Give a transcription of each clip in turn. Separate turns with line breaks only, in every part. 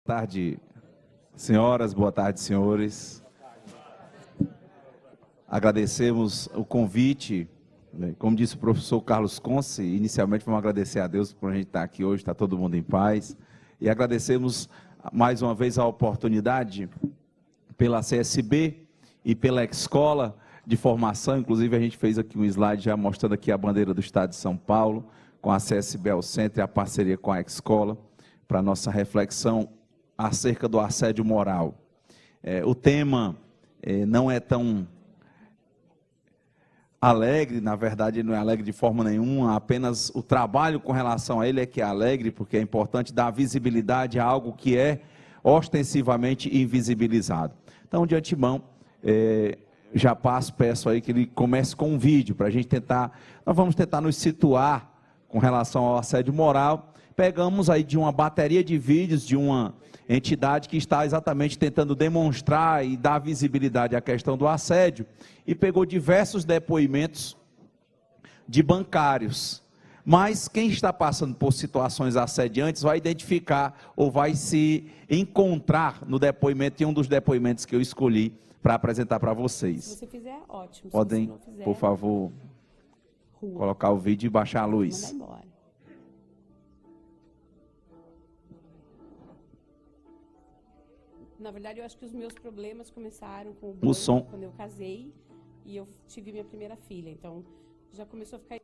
Boa tarde, senhoras, boa tarde, senhores. Agradecemos o convite, como disse o professor Carlos Conce, inicialmente vamos agradecer a Deus por a gente estar aqui hoje, está todo mundo em paz, e agradecemos mais uma vez a oportunidade pela CSB e pela Escola de Formação. Inclusive a gente fez aqui um slide já mostrando aqui a bandeira do Estado de São Paulo, com a CSB ao centro e a parceria com a Escola, para a nossa reflexão acerca do assédio moral. O tema não é tão alegre, na verdade não é alegre de forma nenhuma, apenas o trabalho com relação a ele é que é alegre, porque é importante dar visibilidade a algo que é ostensivamente invisibilizado. Então, de antemão, já peço aí que ele comece com um vídeo, para a gente nós vamos tentar nos situar com relação ao assédio moral. Pegamos aí de uma bateria de vídeos de uma entidade que está exatamente tentando demonstrar e dar visibilidade à questão do assédio, e pegou diversos depoimentos de bancários. Mas quem está passando por situações assediantes vai identificar ou vai se encontrar no depoimento, em um dos depoimentos que eu escolhi para apresentar para vocês. Se
você fizer, ótimo.
Podem,
se você não fizer,
por favor, colocar o vídeo e baixar a luz.
Mandar embora. Na verdade, eu acho que os meus problemas começaram com o banco, quando eu casei e eu tive minha primeira filha. Então, já começou a ficar...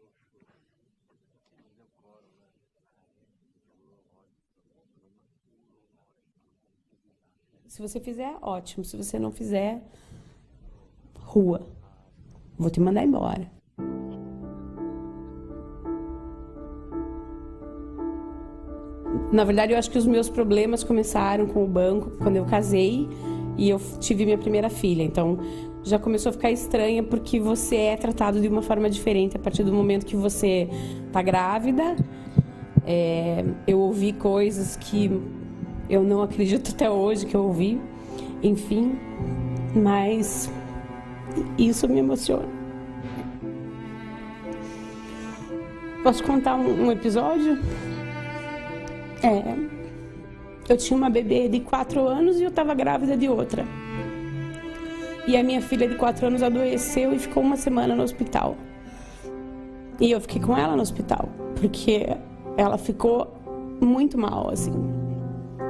Se você fizer, ótimo. Se você não fizer, rua. Vou te mandar embora. Na verdade, eu acho que os meus problemas começaram com o banco, quando eu casei e eu tive minha primeira filha. Então, já começou a ficar estranha, porque você é tratado de uma forma diferente a partir do momento que você está grávida. Eu ouvi coisas que eu não acredito até hoje que eu ouvi, enfim, mas isso me emociona. Posso contar um episódio? Eu tinha uma bebê de 4 anos e eu estava grávida de outra. E a minha filha de 4 anos adoeceu e ficou uma semana no hospital. E eu fiquei com ela no hospital, porque ela ficou muito mal, assim.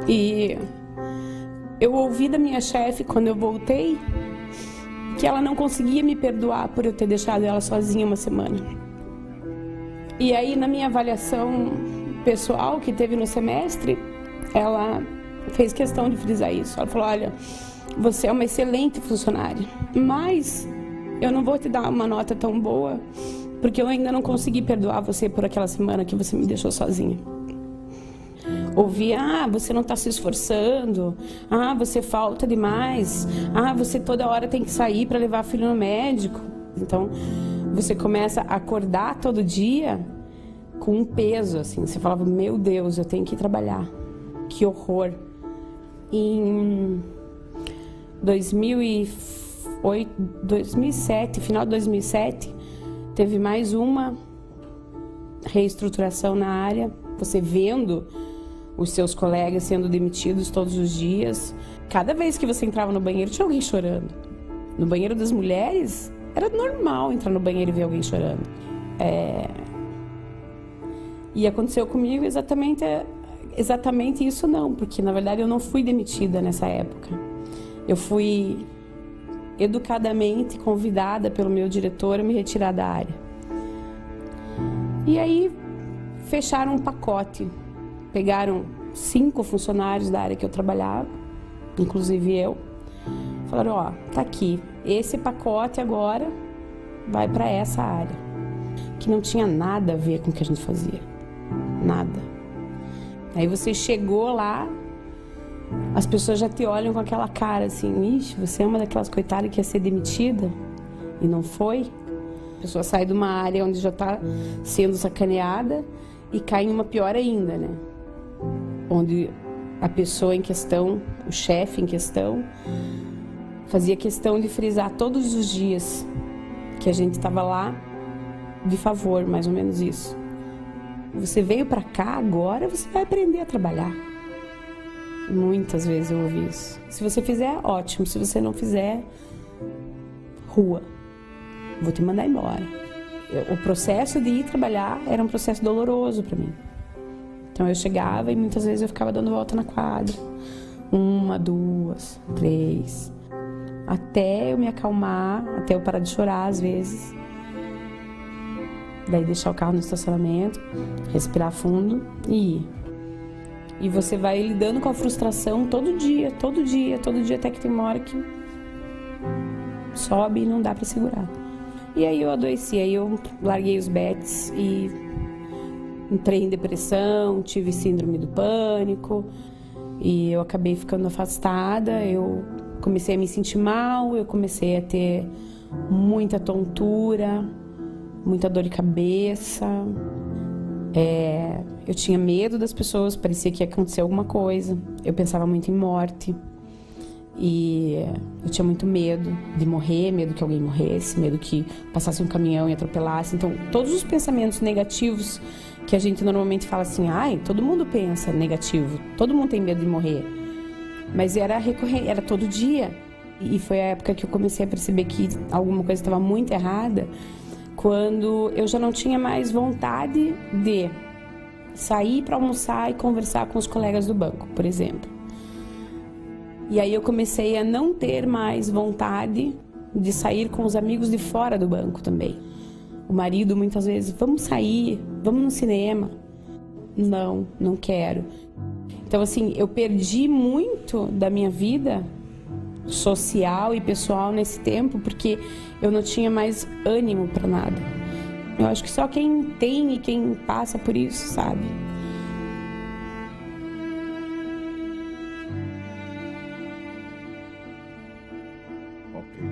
E eu ouvi da minha chefe, quando eu voltei, que ela não conseguia me perdoar por eu ter deixado ela sozinha uma semana. E aí, na minha avaliação pessoal que teve no semestre, ela fez questão de frisar isso. Ela falou: olha, você é uma excelente funcionária, mas eu não vou te dar uma nota tão boa, porque eu ainda não consegui perdoar você por aquela semana que você me deixou sozinha. Ouvi: você não está se esforçando, você falta demais, você toda hora tem que sair para levar filho no médico. Então, você começa a acordar todo dia com um peso, assim. Você falava: meu Deus, eu tenho que ir trabalhar. Que horror. Em 2007, final de 2007, teve mais uma reestruturação na área. Você vendo os seus colegas sendo demitidos todos os dias. Cada vez que você entrava no banheiro, tinha alguém chorando. No banheiro das mulheres, era normal entrar no banheiro e ver alguém chorando. E aconteceu comigo exatamente isso não, porque na verdade eu não fui demitida nessa época. Eu fui educadamente convidada pelo meu diretor a me retirar da área. E aí fecharam um pacote, pegaram 5 funcionários da área que eu trabalhava, inclusive eu, falaram: tá aqui, esse pacote agora vai para essa área, que não tinha nada a ver com o que a gente fazia. Nada. Aí você chegou lá, as pessoas já te olham com aquela cara assim: ixi, você é uma daquelas coitadas que ia ser demitida e não foi. A pessoa sai de uma área onde já está sendo sacaneada e cai em uma pior ainda, né? Onde a pessoa em questão, o chefe em questão, fazia questão de frisar todos os dias que a gente estava lá de favor, mais ou menos isso. Você veio para cá agora, você vai aprender a trabalhar. Muitas vezes eu ouvi isso. Se você fizer, ótimo. Se você não fizer, rua. Vou te mandar embora. O processo de ir trabalhar era um processo doloroso para mim. Então eu chegava e muitas vezes eu ficava dando volta na quadra. 1, 2, 3. Até eu me acalmar, até eu parar de chorar às vezes. Daí deixar o carro no estacionamento, respirar fundo e ir. E você vai lidando com a frustração todo dia, até que tem uma hora que sobe e não dá para segurar. E aí eu adoeci, aí eu larguei os bets e entrei em depressão, tive síndrome do pânico e eu acabei ficando afastada, eu comecei a me sentir mal, eu comecei a ter muita tontura, muita dor de cabeça. Eu tinha medo das pessoas, parecia que ia acontecer alguma coisa. Eu pensava muito em morte. E eu tinha muito medo de morrer, medo que alguém morresse, medo que passasse um caminhão e atropelasse. Então, todos os pensamentos negativos que a gente normalmente fala assim, ai, todo mundo pensa negativo, todo mundo tem medo de morrer. Mas era recorrente, era todo dia. E foi a época que eu comecei a perceber que alguma coisa estava muito errada, quando eu já não tinha mais vontade de sair para almoçar e conversar com os colegas do banco, por exemplo. E aí eu comecei a não ter mais vontade de sair com os amigos de fora do banco também. O marido muitas vezes, vamos sair, vamos no cinema. Não, não quero. Então assim, eu perdi muito da minha vida social e pessoal nesse tempo, porque eu não tinha mais ânimo para nada. Eu acho que só quem tem e quem passa por isso sabe.
Ok.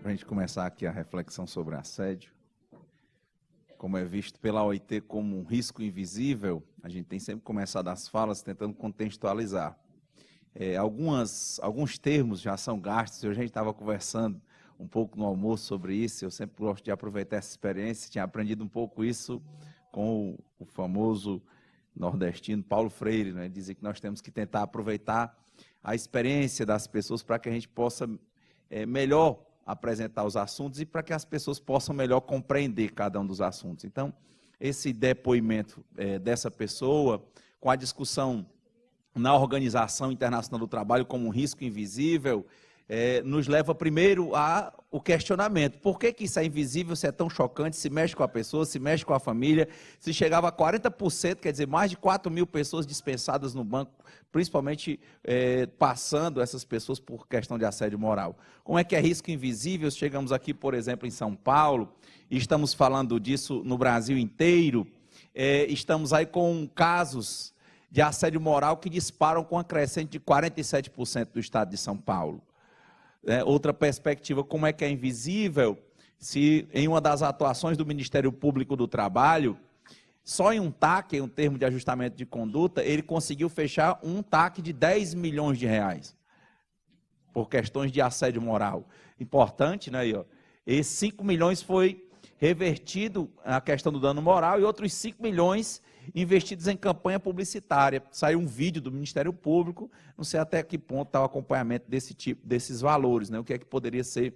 Para a gente começar aqui a reflexão sobre assédio, como é visto pela OIT como um risco invisível, a gente tem sempre começado as falas tentando contextualizar. Alguns termos já são gastos, a gente estava conversando um pouco no almoço sobre isso, eu sempre gosto de aproveitar essa experiência, tinha aprendido um pouco isso com o famoso nordestino Paulo Freire, né? Dizia que nós temos que tentar aproveitar a experiência das pessoas para que a gente possa melhor apresentar os assuntos e para que as pessoas possam melhor compreender cada um dos assuntos. Então, esse depoimento dessa pessoa, com a discussão na Organização Internacional do Trabalho como um risco invisível, nos leva primeiro ao questionamento. Por que isso é invisível, se é tão chocante, se mexe com a pessoa, se mexe com a família, se chegava a 40%, quer dizer, mais de 4.000 pessoas dispensadas no banco, principalmente passando essas pessoas por questão de assédio moral. Como é que é risco invisível? Chegamos aqui, por exemplo, em São Paulo, e estamos falando disso no Brasil inteiro, estamos aí com casos de assédio moral que disparam com uma crescente de 47% do estado de São Paulo. Outra perspectiva, como é que é invisível, se em uma das atuações do Ministério Público do Trabalho, só em um TAC, em um termo de ajustamento de conduta, ele conseguiu fechar um TAC de 10 milhões de reais, por questões de assédio moral. Importante, né? Aí, ó, esses 5 milhões foi revertido a questão do dano moral e outros 5 milhões investidos em campanha publicitária. Saiu um vídeo do Ministério Público, não sei até que ponto está o acompanhamento desses valores, né? O que é que poderia ser,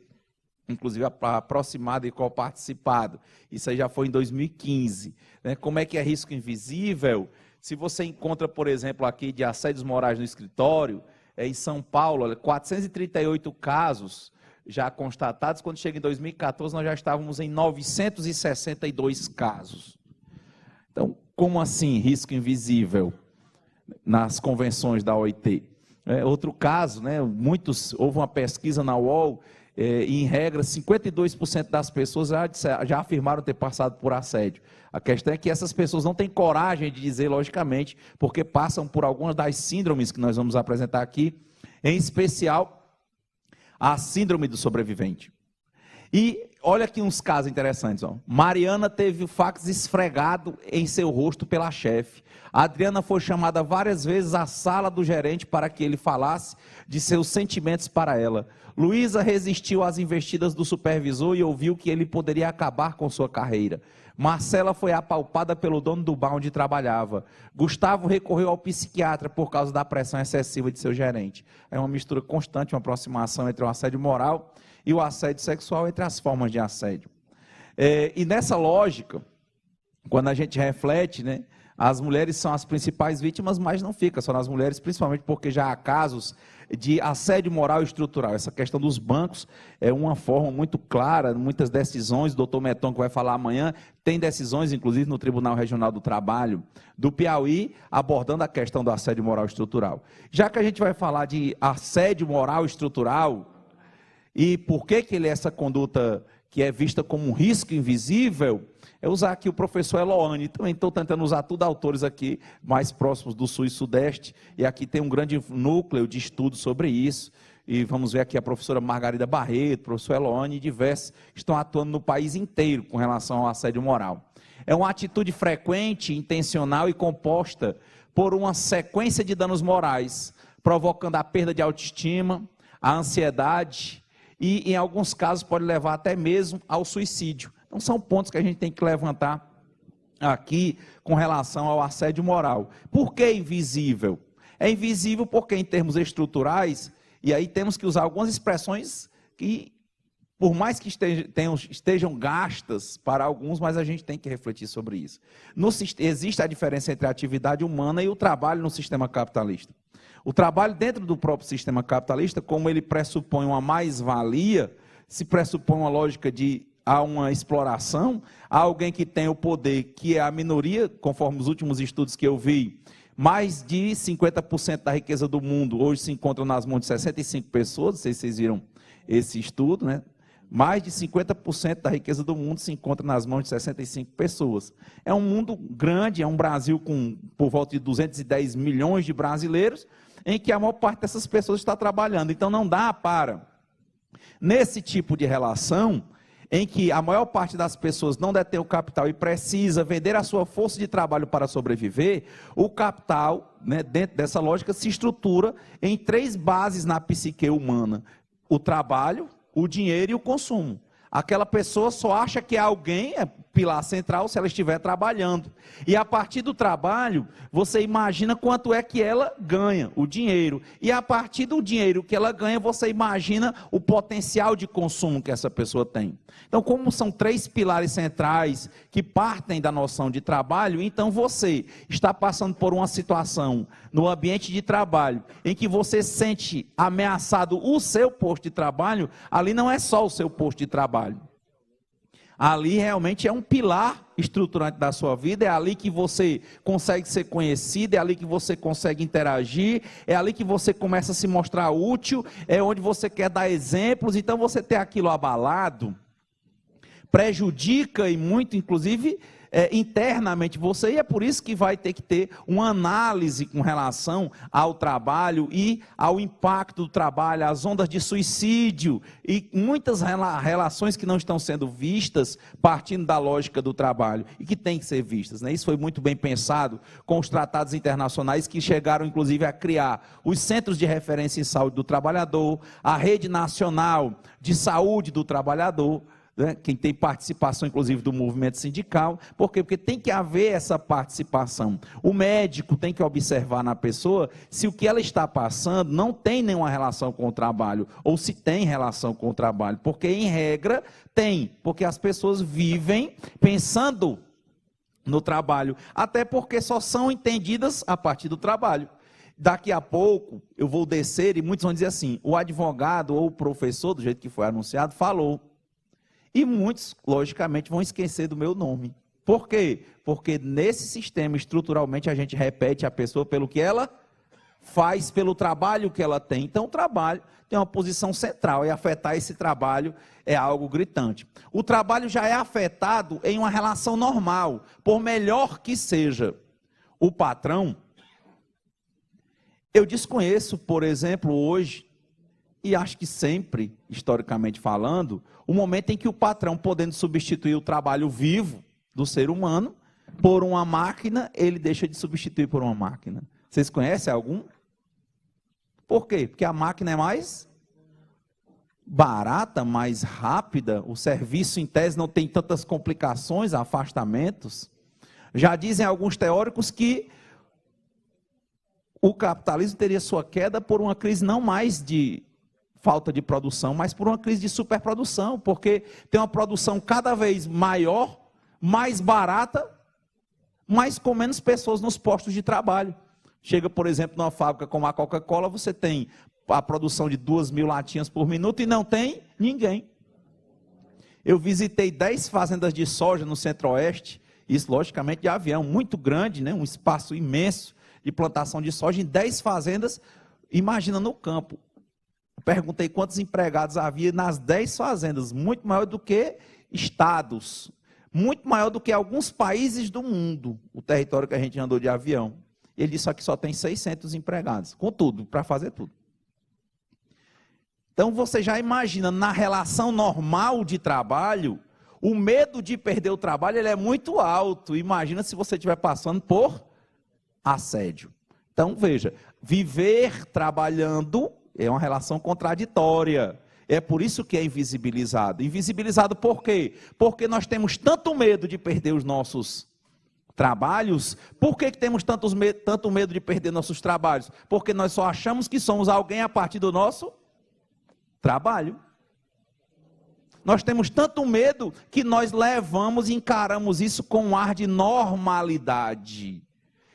inclusive, aproximado e coparticipado. Isso aí já foi em 2015. Né? Como é que é risco invisível? Se você encontra, por exemplo, aqui de assédios morais no escritório, em São Paulo, 438 casos já constatados, quando chega em 2014 nós já estávamos em 962 casos. Então, como assim risco invisível nas convenções da OIT? Outro caso, né, houve uma pesquisa na UOL, e em regra 52% das pessoas já afirmaram ter passado por assédio. A questão é que essas pessoas não têm coragem de dizer, logicamente, porque passam por algumas das síndromes que nós vamos apresentar aqui, em especial a síndrome do sobrevivente. E olha aqui uns casos interessantes. Ó. Mariana teve o fax esfregado em seu rosto pela chefe. Adriana foi chamada várias vezes à sala do gerente para que ele falasse de seus sentimentos para ela. Luísa resistiu às investidas do supervisor e ouviu que ele poderia acabar com sua carreira. Marcela foi apalpada pelo dono do bar onde trabalhava. Gustavo recorreu ao psiquiatra por causa da pressão excessiva de seu gerente. É uma mistura constante, uma aproximação entre o assédio moral e o assédio sexual, entre as formas de assédio. E nessa lógica, quando a gente reflete, né, as mulheres são as principais vítimas, mas não fica só nas mulheres, principalmente porque já há casos de assédio moral e estrutural. Essa questão dos bancos é uma forma muito clara, muitas decisões, o doutor Meton, que vai falar amanhã, tem decisões, inclusive no Tribunal Regional do Trabalho do Piauí, abordando a questão do assédio moral e estrutural. Já que a gente vai falar de assédio moral e estrutural, e por que ele é essa conduta que é vista como um risco invisível, é usar aqui o professor Eloane. Também estou tentando usar tudo autores aqui mais próximos do Sul e Sudeste, e aqui tem um grande núcleo de estudo sobre isso, e vamos ver aqui a professora Margarida Barreto, o professor Eloane, e diversos estão atuando no país inteiro com relação ao assédio moral. É uma atitude frequente, intencional e composta por uma sequência de danos morais, provocando a perda de autoestima, a ansiedade, e em alguns casos pode levar até mesmo ao suicídio. Então são pontos que a gente tem que levantar aqui com relação ao assédio moral. Por que invisível? É invisível porque em termos estruturais, e aí temos que usar algumas expressões que, por mais que estejam gastas para alguns, mas a gente tem que refletir sobre isso. Existe a diferença entre a atividade humana e o trabalho no sistema capitalista. O trabalho dentro do próprio sistema capitalista, como ele pressupõe uma mais-valia, se pressupõe uma lógica de há uma exploração, há alguém que tem o poder, que é a minoria, conforme os últimos estudos que eu vi, mais de 50% da riqueza do mundo hoje se encontra nas mãos de 65 pessoas, não sei se vocês viram esse estudo, né? Mais de 50% da riqueza do mundo se encontra nas mãos de 65 pessoas. É um mundo grande, é um Brasil com por volta de 210 milhões de brasileiros, em que a maior parte dessas pessoas está trabalhando. Então não dá para, nesse tipo de relação, em que a maior parte das pessoas não detém o capital e precisa vender a sua força de trabalho para sobreviver, o capital, né, dentro dessa lógica, se estrutura em 3 bases na psique humana: o trabalho, o dinheiro e o consumo. Aquela pessoa só acha que alguém é pilar central se ela estiver trabalhando. E a partir do trabalho, você imagina quanto é que ela ganha, o dinheiro. E a partir do dinheiro que ela ganha, você imagina o potencial de consumo que essa pessoa tem. Então, como são 3 pilares centrais que partem da noção de trabalho, então você está passando por uma situação no ambiente de trabalho em que você sente ameaçado o seu posto de trabalho, ali não é só o seu posto de trabalho. Ali realmente é um pilar estruturante da sua vida, é ali que você consegue ser conhecido, é ali que você consegue interagir, é ali que você começa a se mostrar útil, é onde você quer dar exemplos. Então você ter aquilo abalado prejudica e muito, inclusive, internamente você, e é por isso que vai ter que ter uma análise com relação ao trabalho e ao impacto do trabalho, as ondas de suicídio e muitas relações que não estão sendo vistas partindo da lógica do trabalho e que tem que ser vistas, né? Isso foi muito bem pensado com os tratados internacionais que chegaram inclusive a criar os centros de referência em saúde do trabalhador, a rede nacional de saúde do trabalhador, né? Quem tem participação, inclusive, do movimento sindical. Por quê? Porque tem que haver essa participação. O médico tem que observar na pessoa se o que ela está passando não tem nenhuma relação com o trabalho, ou se tem relação com o trabalho. Porque, em regra, tem. Porque as pessoas vivem pensando no trabalho, até porque só são entendidas a partir do trabalho. Daqui a pouco eu vou descer e muitos vão dizer assim: o advogado ou o professor, do jeito que foi anunciado, falou. E muitos, logicamente, vão esquecer do meu nome. Por quê? Porque nesse sistema, estruturalmente, a gente repete a pessoa pelo que ela faz, pelo trabalho que ela tem. Então, o trabalho tem uma posição central, e afetar esse trabalho é algo gritante. O trabalho já é afetado em uma relação normal, por melhor que seja o patrão. Eu desconheço, por exemplo, hoje, e acho que sempre, historicamente falando, o momento em que o patrão, podendo substituir o trabalho vivo do ser humano por uma máquina, ele deixa de substituir por uma máquina. Vocês conhecem algum? Por quê? Porque a máquina é mais barata, mais rápida, o serviço em tese não tem tantas complicações, afastamentos. Já dizem alguns teóricos que o capitalismo teria sua queda por uma crise não mais de falta de produção, mas por uma crise de superprodução, porque tem uma produção cada vez maior, mais barata, mas com menos pessoas nos postos de trabalho. Chega, por exemplo, numa fábrica como a Coca-Cola, você tem a produção de 2.000 latinhas por minuto e não tem ninguém. Eu visitei 10 fazendas de soja no Centro-Oeste, isso logicamente de avião, muito grande, né? Um espaço imenso de plantação de soja em 10 fazendas, imagina no campo. Perguntei quantos empregados havia nas 10 fazendas, muito maior do que estados, muito maior do que alguns países do mundo, o território que a gente andou de avião. Ele disse que só tem 600 empregados, com tudo, para fazer tudo. Então você já imagina, na relação normal de trabalho, o medo de perder o trabalho ele é muito alto. Imagina se você estiver passando por assédio. Então veja, viver trabalhando é uma relação contraditória. É por isso que é invisibilizado. Invisibilizado por quê? Porque nós temos tanto medo de perder os nossos trabalhos. Por que temos tanto medo de perder nossos trabalhos? Porque nós só achamos que somos alguém a partir do nosso trabalho. Nós temos tanto medo que nós levamos e encaramos isso com um ar de normalidade.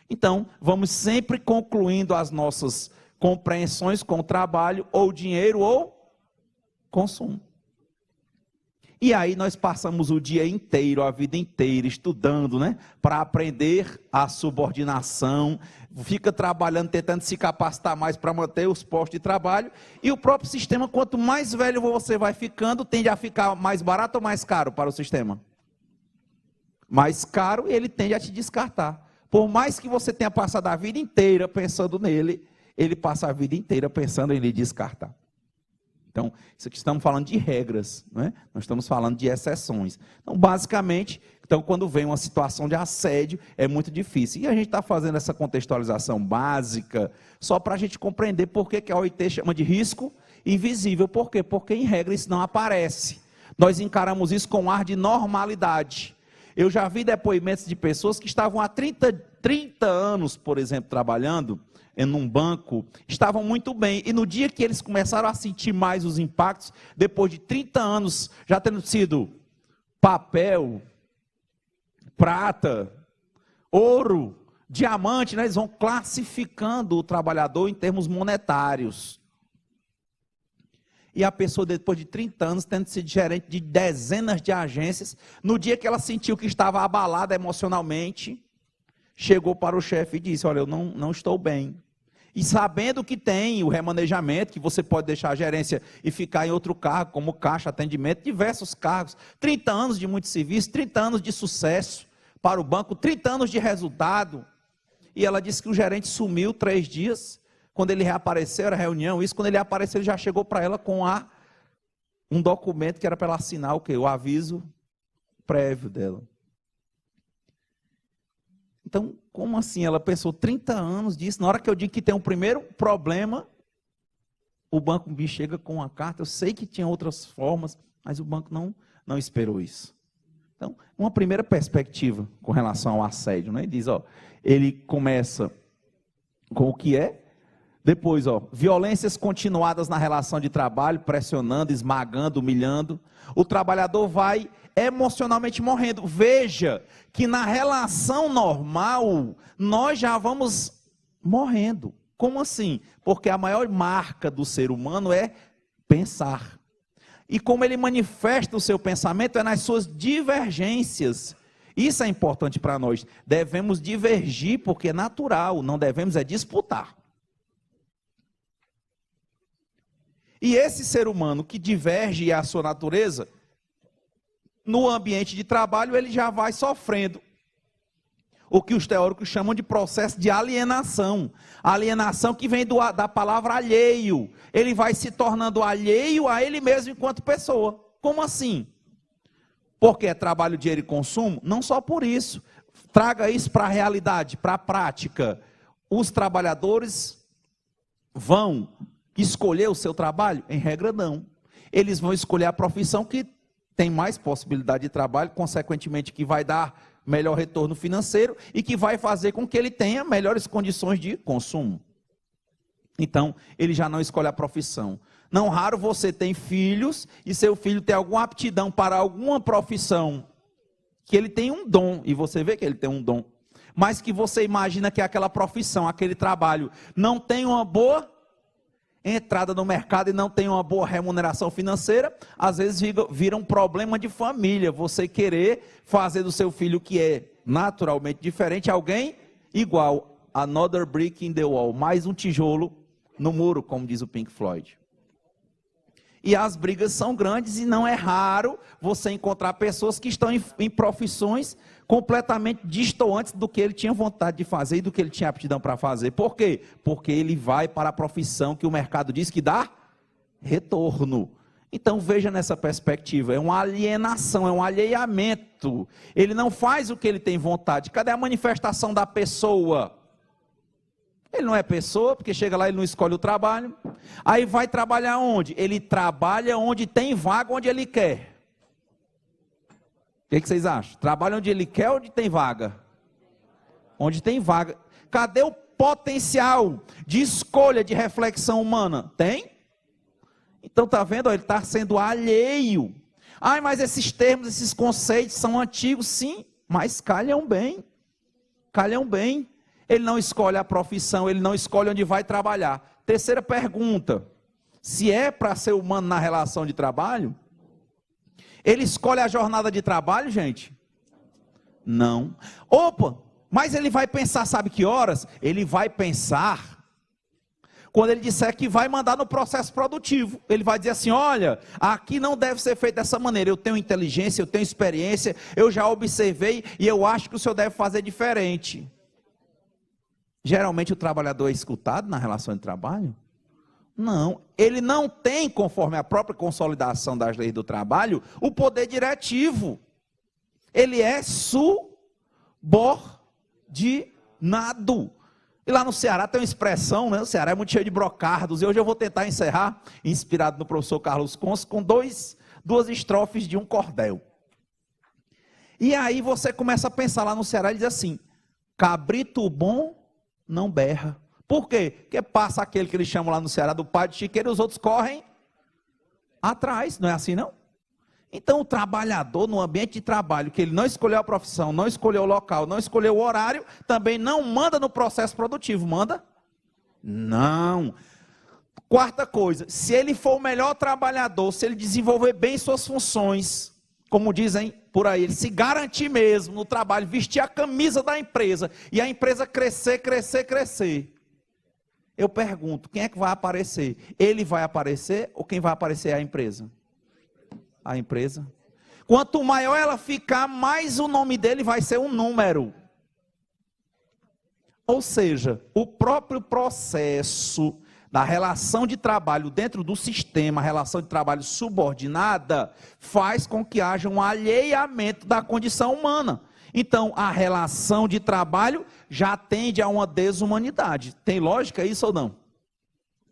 Então, vamos sempre concluindo as nossas compreensões com trabalho, ou dinheiro, ou consumo. E aí nós passamos o dia inteiro, a vida inteira, estudando, né? Para aprender a subordinação, fica trabalhando, tentando se capacitar mais para manter os postos de trabalho, e o próprio sistema, quanto mais velho você vai ficando, tende a ficar mais barato ou mais caro para o sistema? Mais caro, e ele tende a te descartar. Por mais que você tenha passado a vida inteira pensando nele, ele passa a vida inteira pensando em lhe descartar. Então, isso aqui estamos falando de regras, né? Nós estamos falando de exceções. Então, basicamente, quando vem uma situação de assédio, é muito difícil. E a gente está fazendo essa contextualização básica só para a gente compreender por que a OIT chama de risco invisível. Por quê? Porque, em regra, isso não aparece. Nós encaramos isso com um ar de normalidade. Eu já vi depoimentos de pessoas que estavam há 30 anos, por exemplo, trabalhando em um banco, estavam muito bem, e no dia que eles começaram a sentir mais os impactos, depois de 30 anos, já tendo sido papel, prata, ouro, diamante, né? Eles vão classificando o trabalhador em termos monetários. E a pessoa, depois de 30 anos, tendo sido gerente de dezenas de agências, no dia que ela sentiu que estava abalada emocionalmente, chegou para o chefe e disse: olha, eu não estou bem. E sabendo que tem o remanejamento, que você pode deixar a gerência e ficar em outro cargo, como caixa, atendimento, diversos cargos, 30 anos de muito serviço, 30 anos de sucesso para o banco, 30 anos de resultado. E ela disse que o gerente sumiu 3 dias, quando ele reapareceu, era reunião, isso, quando ele apareceu, ele já chegou para ela com um documento que era para ela assinar o quê? O aviso prévio dela. Então, como assim? Ela pensou 30 anos disso. Na hora que eu digo que tem um primeiro problema, o banco me chega com uma carta. Eu sei que tinha outras formas, mas o banco não esperou isso. Então, uma primeira perspectiva com relação ao assédio, né? Ele diz, ele começa com o que é, depois, violências continuadas na relação de trabalho, pressionando, esmagando, humilhando. O trabalhador vai emocionalmente morrendo. Veja que na relação normal, nós já vamos morrendo. Como assim? Porque a maior marca do ser humano é pensar. E como ele manifesta o seu pensamento é nas suas divergências. Isso é importante para nós. Devemos divergir porque é natural, não devemos disputar. E esse ser humano que diverge a sua natureza, no ambiente de trabalho, ele já vai sofrendo. o que os teóricos chamam de processo de alienação. Alienação que vem da palavra alheio. Ele vai se tornando alheio a ele mesmo enquanto pessoa. Como assim? Porque é trabalho, dinheiro e consumo? Não só por isso. Traga isso para a realidade, para a prática. Os trabalhadores vão escolher o seu trabalho? Em regra, não. Eles vão escolher a profissão que tem mais possibilidade de trabalho, consequentemente que vai dar melhor retorno financeiro e que vai fazer com que ele tenha melhores condições de consumo. Então, ele já não escolhe a profissão. Não raro você tem filhos e seu filho tem alguma aptidão para alguma profissão, que ele tem um dom, e você vê que ele tem um dom, mas que você imagina que aquela profissão, aquele trabalho, não tem uma boa entrada no mercado e não tem uma boa remuneração financeira, às vezes vira um problema de família, você querer fazer do seu filho, que é naturalmente diferente, alguém igual, another brick in the wall, mais um tijolo no muro, como diz o Pink Floyd. E as brigas são grandes e não é raro você encontrar pessoas que estão em profissões completamente distantes do que ele tinha vontade de fazer e do que ele tinha aptidão para fazer. Por quê? Porque ele vai para a profissão que o mercado diz que dá retorno. Então veja nessa perspectiva, é uma alienação, é um alheamento. Ele não faz o que ele tem vontade. Cadê a manifestação da pessoa? Ele não é pessoa, porque chega lá e ele não escolhe o trabalho. Aí vai trabalhar onde? Ele trabalha onde tem vaga, onde ele quer. O que vocês acham? Trabalha onde ele quer ou onde tem vaga? Onde tem vaga. Cadê o potencial de escolha, de reflexão humana? Tem? Então está vendo? Ele está sendo alheio. Ai, mas esses termos, esses conceitos são antigos, sim, mas calham bem. Calham bem. Ele não escolhe a profissão, ele não escolhe onde vai trabalhar. Terceira pergunta, se é para ser humano na relação de trabalho, ele escolhe a jornada de trabalho, gente? Não. Opa, mas ele vai pensar, sabe que horas? Ele vai pensar quando ele disser que vai mandar no processo produtivo. Ele vai dizer assim, olha, aqui não deve ser feito dessa maneira, eu tenho inteligência, eu tenho experiência, eu já observei e eu acho que o senhor deve fazer diferente. Geralmente o trabalhador é escutado na relação de trabalho? Não, ele não tem, conforme a própria consolidação das leis do trabalho, o poder diretivo. Ele é subordinado. E lá no Ceará tem uma expressão, né? O Ceará é muito cheio de brocardos, e hoje eu vou tentar encerrar, inspirado no professor Carlos Conce, com duas estrofes de um cordel. E aí você começa a pensar lá no Ceará e diz assim, cabrito bom não berra. Por quê? Porque passa aquele que eles chamam lá no Ceará do pai de chiqueiro e os outros correm atrás, não é assim não? Então o trabalhador no ambiente de trabalho, que ele não escolheu a profissão, não escolheu o local, não escolheu o horário, também não manda no processo produtivo, manda? Não. Quarta coisa, se ele for o melhor trabalhador, se ele desenvolver bem suas funções, como dizem por aí, ele se garantir mesmo no trabalho, vestir a camisa da empresa, e a empresa crescer, crescer, crescer. Eu pergunto, quem é que vai aparecer? Ele vai aparecer ou quem vai aparecer é a empresa? A empresa. Quanto maior ela ficar, mais o nome dele vai ser um número. Ou seja, o próprio processo da relação de trabalho dentro do sistema, a relação de trabalho subordinada, faz com que haja um alheamento da condição humana. Então, a relação de trabalho já tende a uma desumanidade. Tem lógica isso ou não?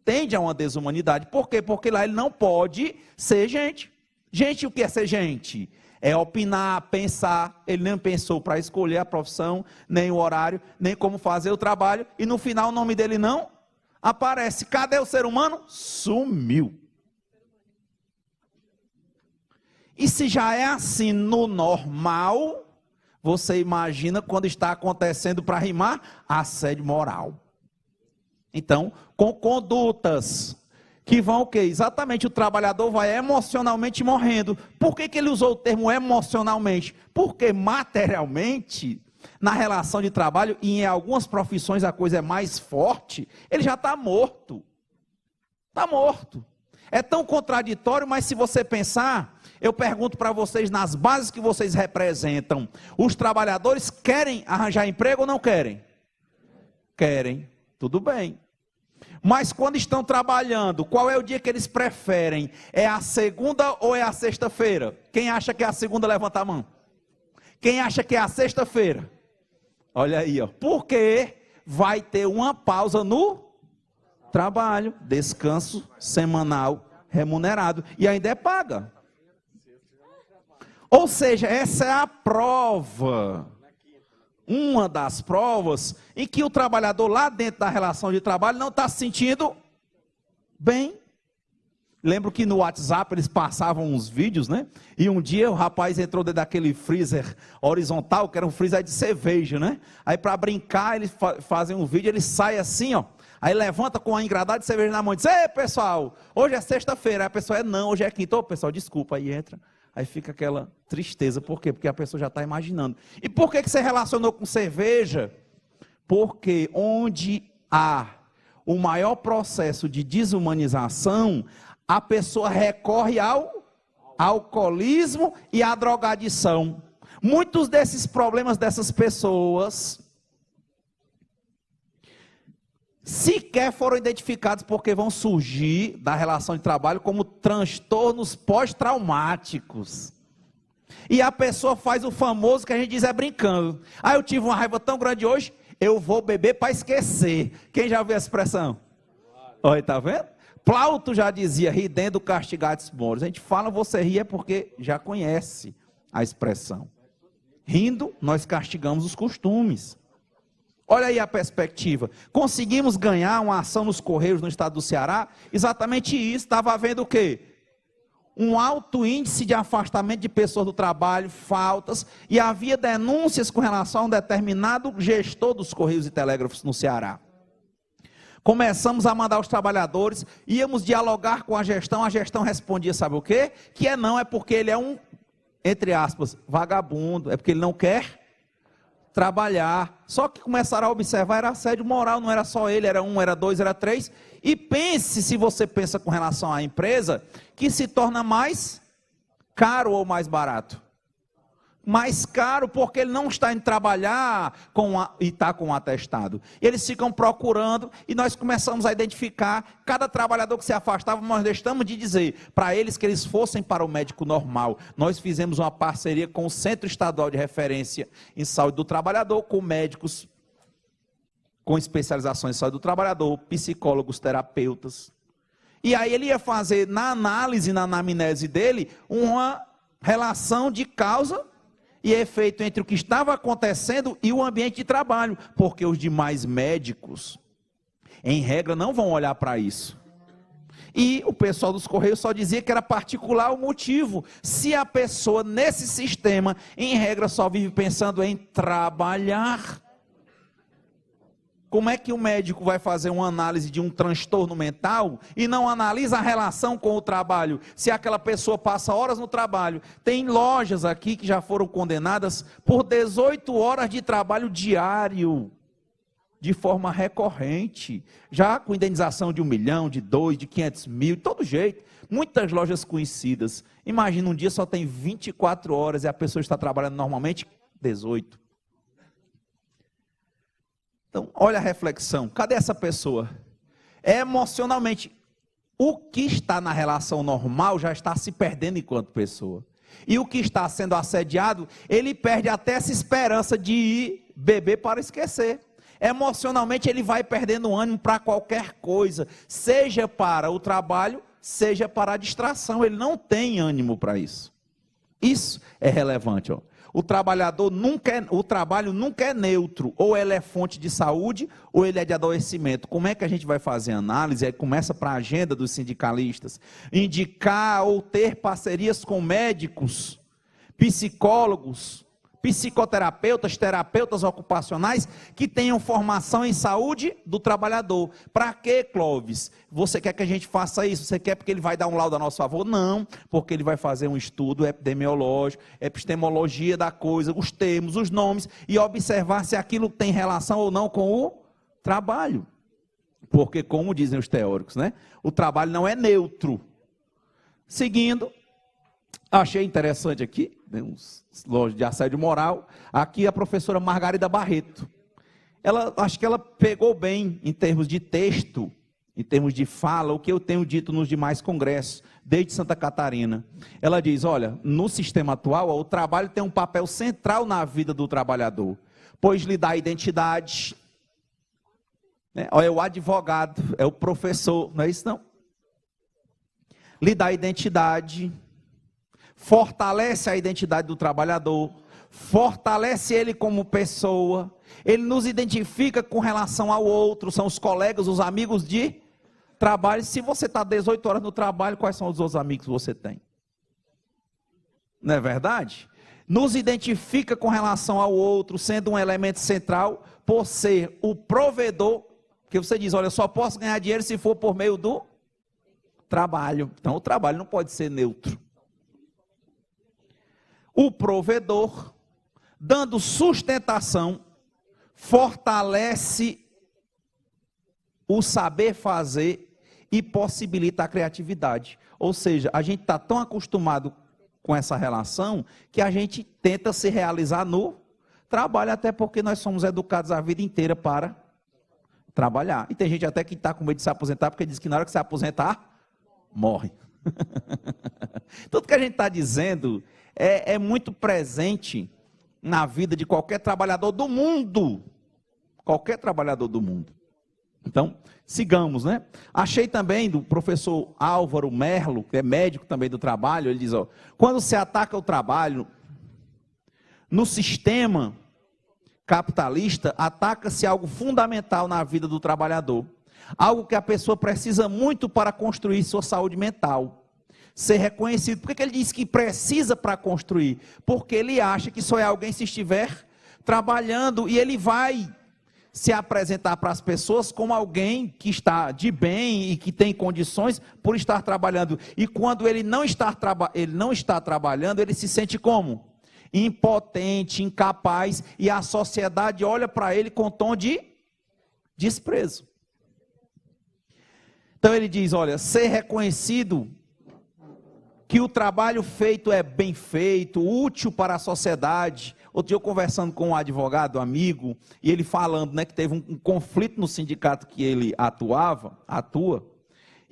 Tende a uma desumanidade. Por quê? Porque lá ele não pode ser gente. Gente, o que é ser gente? É opinar, pensar. Ele nem pensou para escolher a profissão, nem o horário, nem como fazer o trabalho. E no final o nome dele não aparece. Cadê o ser humano? Sumiu. E se já é assim no normal, você imagina quando está acontecendo, para rimar, assédio moral. Então, com condutas que vão o quê? Exatamente, o trabalhador vai emocionalmente morrendo. Por que ele usou o termo emocionalmente? Porque materialmente, na relação de trabalho, e em algumas profissões a coisa é mais forte, ele já está morto. Está morto. É tão contraditório, mas se você pensar, Eu pergunto para vocês, nas bases que vocês representam, os trabalhadores querem arranjar emprego ou não querem? Querem, tudo bem. Mas quando estão trabalhando, qual é o dia que eles preferem? É a segunda ou é a sexta-feira? Quem acha que é a segunda, levanta a mão. Quem acha que é a sexta-feira? Olha aí, ó. Porque vai ter uma pausa no trabalho, descanso semanal remunerado, e ainda é paga. Ou seja, essa é a prova, uma das provas em que o trabalhador lá dentro da relação de trabalho não está se sentindo bem. Lembro que no WhatsApp eles passavam uns vídeos, né? E um dia o rapaz entrou dentro daquele freezer horizontal, que era um freezer de cerveja, né? Aí para brincar, eles fazem um vídeo, ele sai assim, ó. Aí levanta com a engradada de cerveja na mão e diz: ei, pessoal, hoje é sexta-feira. Aí a pessoa: não, hoje é quinta. Ô, pessoal, desculpa. Aí entra. Aí fica aquela tristeza. Por quê? Porque a pessoa já está imaginando. E por que você relacionou com cerveja? Porque onde há o maior processo de desumanização, a pessoa recorre ao alcoolismo e à drogadição. Muitos desses problemas dessas pessoas sequer foram identificados, porque vão surgir da relação de trabalho como transtornos pós-traumáticos. E a pessoa faz o famoso que a gente diz brincando: ah, eu tive uma raiva tão grande hoje, eu vou beber para esquecer. Quem já ouviu essa expressão? Olha, tá vendo? Plauto já dizia: ridendo castigatis mores. A gente fala, você ri é porque já conhece a expressão. Rindo, nós castigamos os costumes. Olha aí a perspectiva. Conseguimos ganhar uma ação nos Correios no estado do Ceará. Exatamente isso. Estava havendo o quê? Um alto índice de afastamento de pessoas do trabalho, faltas, e havia denúncias com relação a um determinado gestor dos Correios e Telégrafos no Ceará. Começamos a mandar os trabalhadores, íamos dialogar com a gestão respondia, sabe o quê? Que não, é porque ele é um, entre aspas, vagabundo, é porque ele não quer trabalhar. Só que começaram a observar, era assédio moral, não era só ele, era um, era dois, era três. E pense, se você pensa com relação à empresa, que se torna mais caro ou mais barato? Mais caro, porque ele não está indo trabalhar e está com um atestado. Eles ficam procurando e nós começamos a identificar cada trabalhador que se afastava. Nós deixamos de dizer para eles que eles fossem para o médico normal. Nós fizemos uma parceria com o Centro Estadual de Referência em Saúde do Trabalhador, com médicos com especializações em saúde do trabalhador, psicólogos, terapeutas. E aí ele ia fazer, na análise, na anamnese dele, uma relação de causa e efeito entre o que estava acontecendo e o ambiente de trabalho, porque os demais médicos, em regra, não vão olhar para isso. E o pessoal dos Correios só dizia que era particular o motivo. Se a pessoa nesse sistema, em regra, só vive pensando em trabalhar, como é que o médico vai fazer uma análise de um transtorno mental e não analisa a relação com o trabalho? Se aquela pessoa passa horas no trabalho, tem lojas aqui que já foram condenadas por 18 horas de trabalho diário, de forma recorrente, já com indenização de 1 milhão, de 2, de 500 mil, de todo jeito. Muitas lojas conhecidas. Imagina, um dia só tem 24 horas e a pessoa está trabalhando normalmente 18. Então, olha a reflexão. Cadê essa pessoa? Emocionalmente, o que está na relação normal já está se perdendo enquanto pessoa. E o que está sendo assediado, ele perde até essa esperança de ir beber para esquecer. Emocionalmente, ele vai perdendo ânimo para qualquer coisa, seja para o trabalho, seja para a distração. Ele não tem ânimo para isso. Isso é relevante, ó. O trabalho nunca é neutro, ou ele é fonte de saúde, ou ele é de adoecimento. Como é que a gente vai fazer análise? Aí começa para a agenda dos sindicalistas, indicar ou ter parcerias com médicos, psicólogos, psicoterapeutas, terapeutas ocupacionais que tenham formação em saúde do trabalhador. Para quê, Clóvis? Você quer que a gente faça isso? Você quer porque ele vai dar um laudo a nosso favor? Não, porque ele vai fazer um estudo epidemiológico, epistemologia da coisa, os termos, os nomes, e observar se aquilo tem relação ou não com o trabalho. Porque, como dizem os teóricos, né? O trabalho não é neutro. Seguindo, Achei interessante aqui, né, uns lojas de assédio moral. Aqui a professora Margarida Barreto. Acho que ela pegou bem em termos de texto, em termos de fala, o que eu tenho dito nos demais congressos, desde Santa Catarina. Ela diz, olha, no sistema atual, o trabalho tem um papel central na vida do trabalhador, pois lhe dá identidade, né? É o advogado, é o professor, não é isso não? Lhe dá identidade, fortalece a identidade do trabalhador, fortalece ele como pessoa, ele nos identifica com relação ao outro, são os colegas, os amigos de trabalho. Se você está 18 horas no trabalho, quais são os outros amigos que você tem? Não é verdade? Nos identifica com relação ao outro, sendo um elemento central, por ser o provedor, porque você diz, olha, eu só posso ganhar dinheiro se for por meio do trabalho. Então o trabalho não pode ser neutro. O provedor, dando sustentação, fortalece o saber fazer e possibilita a criatividade. Ou seja, a gente está tão acostumado com essa relação que a gente tenta se realizar no trabalho, até porque nós somos educados a vida inteira para trabalhar. E tem gente até que está com medo de se aposentar, porque diz que na hora que se aposentar, morre. Tudo que a gente está dizendo é muito presente na vida de qualquer trabalhador do mundo. Qualquer trabalhador do mundo. Então, sigamos, né? Achei também do professor Álvaro Merlo, que é médico também do trabalho, ele diz, ó, quando se ataca o trabalho, no sistema capitalista, ataca-se algo fundamental na vida do trabalhador. Algo que a pessoa precisa muito para construir sua saúde mental. Ser reconhecido. Por que ele diz que precisa para construir? Porque ele acha que só é alguém se estiver trabalhando e ele vai se apresentar para as pessoas como alguém que está de bem e que tem condições por estar trabalhando. E quando ele não está trabalhando, ele se sente como? Impotente, incapaz, e a sociedade olha para ele com tom de desprezo. Então ele diz, olha, ser reconhecido que o trabalho feito é bem feito, útil para a sociedade. Outro dia eu conversando com um advogado, um amigo, e ele falando, né, que teve um conflito no sindicato que ele atua,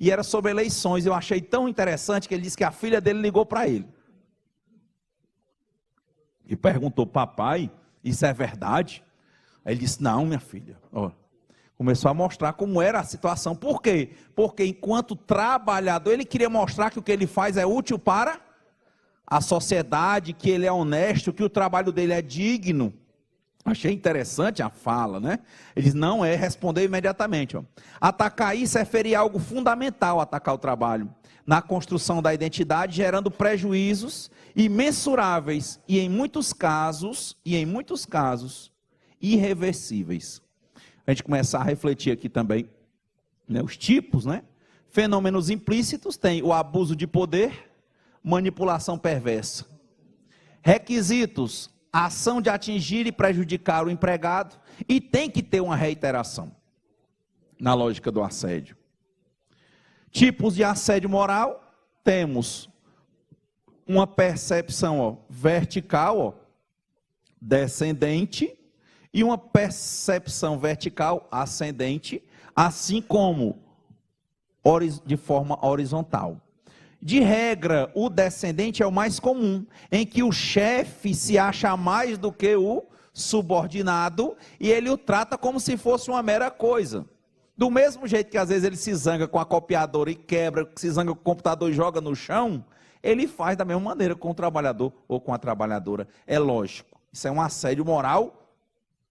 e era sobre eleições. Eu achei tão interessante que ele disse que a filha dele ligou para ele. E perguntou, papai, isso é verdade? Aí ele disse, não, minha filha. Ó, começou a mostrar como era a situação. Por quê? Porque enquanto trabalhador, ele queria mostrar que o que ele faz é útil para a sociedade, que ele é honesto, que o trabalho dele é digno. Achei interessante a fala, né? Ele diz, não é, respondeu imediatamente. Ó. Atacar isso é ferir algo fundamental, atacar o trabalho, na construção da identidade, gerando prejuízos imensuráveis e em muitos casos, irreversíveis. A gente começar a refletir aqui também, né, os tipos, né? Fenômenos implícitos, tem o abuso de poder, manipulação perversa. Requisitos, ação de atingir e prejudicar o empregado, e tem que ter uma reiteração, na lógica do assédio. Tipos de assédio moral, temos uma percepção vertical, descendente, e uma percepção vertical ascendente, assim como de forma horizontal. De regra, o descendente é o mais comum, em que o chefe se acha mais do que o subordinado e ele o trata como se fosse uma mera coisa. Do mesmo jeito que às vezes ele se zanga com a copiadora e quebra, se zanga com o computador e joga no chão, ele faz da mesma maneira com o trabalhador ou com a trabalhadora. É lógico, isso é um assédio moral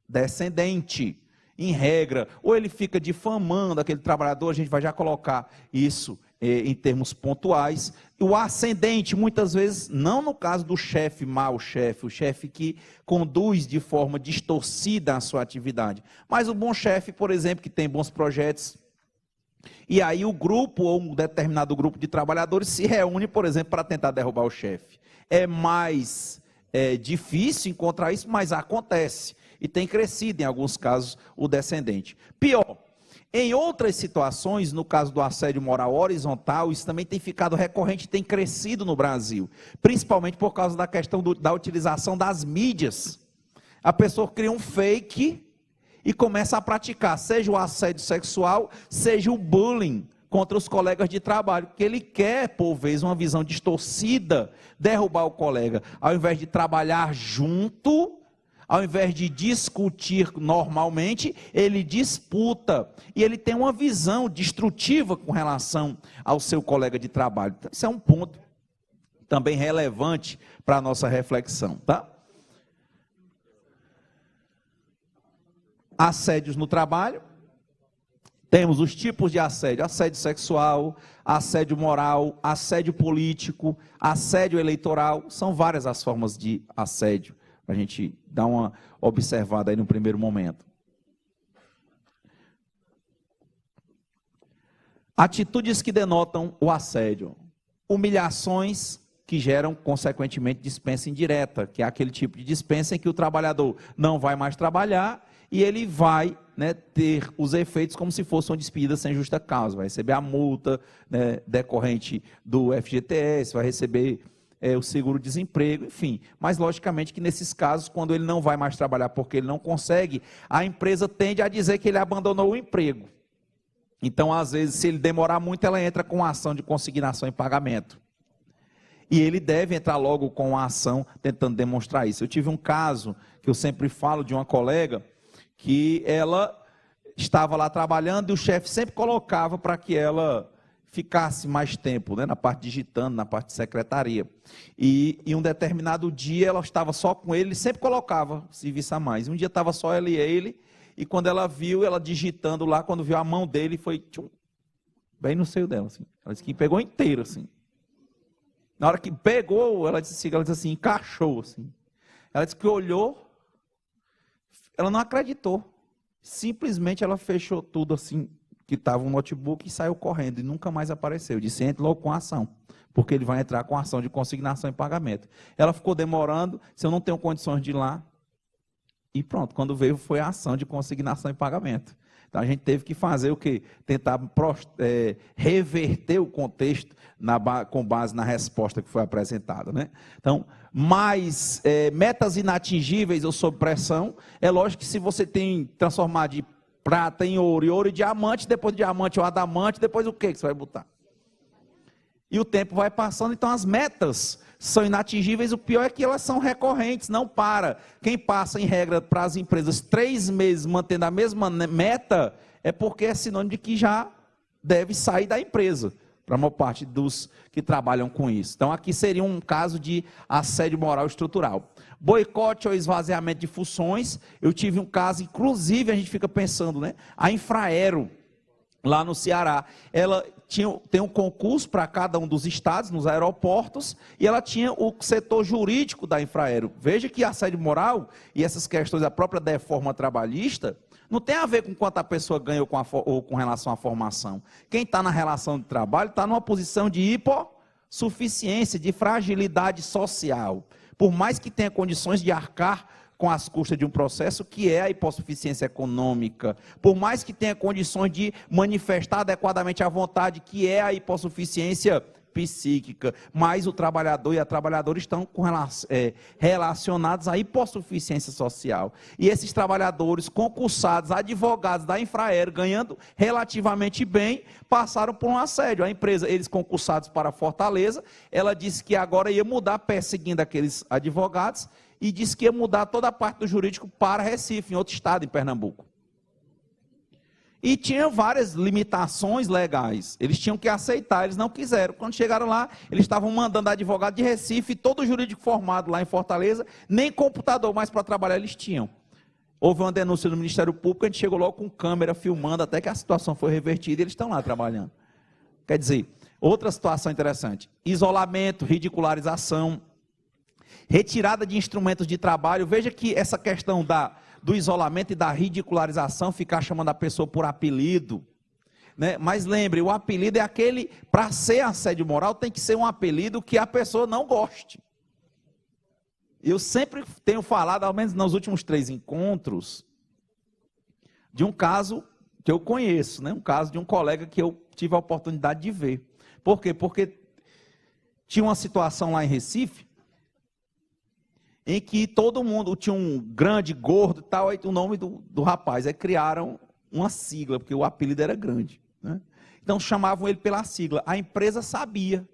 descendente, em regra. Ou ele fica difamando aquele trabalhador, a gente vai já colocar isso em termos pontuais. O ascendente, muitas vezes, não no caso do chefe, mau chefe, o chefe que conduz de forma distorcida a sua atividade, mas o bom chefe, por exemplo, que tem bons projetos, e aí o grupo, ou um determinado grupo de trabalhadores se reúne, por exemplo, para tentar derrubar o chefe. É mais difícil encontrar isso, mas acontece, e tem crescido em alguns casos o descendente. Pior, Em outras situações, no caso do assédio moral horizontal, isso também tem ficado recorrente, tem crescido no Brasil, principalmente por causa da questão da utilização das mídias. A pessoa cria um fake e começa a praticar, seja o assédio sexual, seja o bullying contra os colegas de trabalho, porque ele quer, por vezes, uma visão distorcida, derrubar o colega, ao invés de trabalhar junto, ao invés de discutir normalmente, ele disputa, e ele tem uma visão destrutiva com relação ao seu colega de trabalho. Então, isso é um ponto também relevante para a nossa reflexão, tá? Assédios no trabalho. Temos os tipos de assédio: assédio sexual, assédio moral, assédio político, assédio eleitoral. São várias as formas de assédio, para a gente dar uma observada aí no primeiro momento. Atitudes que denotam o assédio: humilhações que geram, consequentemente, dispensa indireta, que é aquele tipo de dispensa em que o trabalhador não vai mais trabalhar e ele vai, né, ter os efeitos como se fosse uma despedida sem justa causa. Vai receber a multa, né, decorrente do FGTS, vai receber o seguro-desemprego, enfim. Mas, logicamente, que nesses casos, quando ele não vai mais trabalhar porque ele não consegue, a empresa tende a dizer que ele abandonou o emprego. Então, às vezes, se ele demorar muito, ela entra com a ação de consignação em pagamento. E ele deve entrar logo com a ação tentando demonstrar isso. Eu tive um caso que eu sempre falo de uma colega que ela estava lá trabalhando e o chefe sempre colocava para que ela ficasse mais tempo, né, na parte digitando, na parte de secretaria. E em um determinado dia ela estava só com ele sempre colocava serviço a mais. Um dia estava só ela e ele, e quando ela viu, ela digitando lá, quando viu a mão dele, foi tchum, bem no seio dela, assim. Ela disse que pegou inteiro, assim. Na hora que pegou, ela disse assim, encaixou, assim. Ela disse que olhou, ela não acreditou. Simplesmente ela fechou tudo assim, que estava um notebook, e saiu correndo, e nunca mais apareceu. Eu disse, entre logo com a ação, porque ele vai entrar com a ação de consignação em pagamento. Ela ficou demorando, se eu não tenho condições de ir lá, e pronto, quando veio foi a ação de consignação em pagamento. Então a gente teve que fazer o quê? Tentar reverter o contexto com base na resposta que foi apresentada, né? Então, mais metas inatingíveis ou sob pressão, é lógico que se você tem transformar de prata em ouro e ouro em diamante, depois de diamante ou adamante, depois o que você vai botar? E o tempo vai passando, então as metas são inatingíveis, o pior é que elas são recorrentes, não para. Quem passa, em regra, para as empresas 3 meses mantendo a mesma meta, é porque é sinônimo de que já deve sair da empresa, para a maior parte dos que trabalham com isso. Então aqui seria um caso de assédio moral estrutural. Boicote ou esvaziamento de funções. Eu tive um caso, inclusive a gente fica pensando, né? A Infraero, lá no Ceará, ela tem um concurso para cada um dos estados, nos aeroportos, e ela tinha o setor jurídico da Infraero. Veja que assédio moral e essas questões da própria deforma trabalhista não tem a ver com quanto a pessoa ganha ou com relação à formação. Quem está na relação de trabalho está numa posição de hipossuficiência, de fragilidade social. Por mais que tenha condições de arcar com as custas de um processo, que é a hipossuficiência econômica, por mais que tenha condições de manifestar adequadamente a vontade, que é a hipossuficiência psíquica, mas o trabalhador e a trabalhadora estão relacionados à hipossuficiência social. E esses trabalhadores concursados, advogados da Infraero, ganhando relativamente bem, passaram por um assédio. A empresa, eles concursados para Fortaleza, ela disse que agora ia mudar, perseguindo aqueles advogados, e disse que ia mudar toda a parte do jurídico para Recife, em outro estado, em Pernambuco. E tinha várias limitações legais. Eles tinham que aceitar, eles não quiseram. Quando chegaram lá, eles estavam mandando advogado de Recife, todo o jurídico formado lá em Fortaleza, nem computador mais para trabalhar eles tinham. Houve uma denúncia no Ministério Público, a gente chegou logo com câmera filmando, até que a situação foi revertida e eles estão lá trabalhando. Quer dizer, outra situação interessante: isolamento, ridicularização, retirada de instrumentos de trabalho. Veja que essa questão do isolamento e da ridicularização, ficar chamando a pessoa por apelido, né? Mas lembre, o apelido é aquele, para ser assédio moral, tem que ser um apelido que a pessoa não goste. Eu sempre tenho falado, ao menos nos últimos 3 encontros, de um caso que eu conheço, né? Um caso de um colega que eu tive a oportunidade de ver. Por quê? Porque tinha uma situação lá em Recife, em que todo mundo tinha um grande, gordo e tal, aí o nome do rapaz, aí criaram uma sigla, porque o apelido era grande, né? Então chamavam ele pela sigla, a empresa sabia,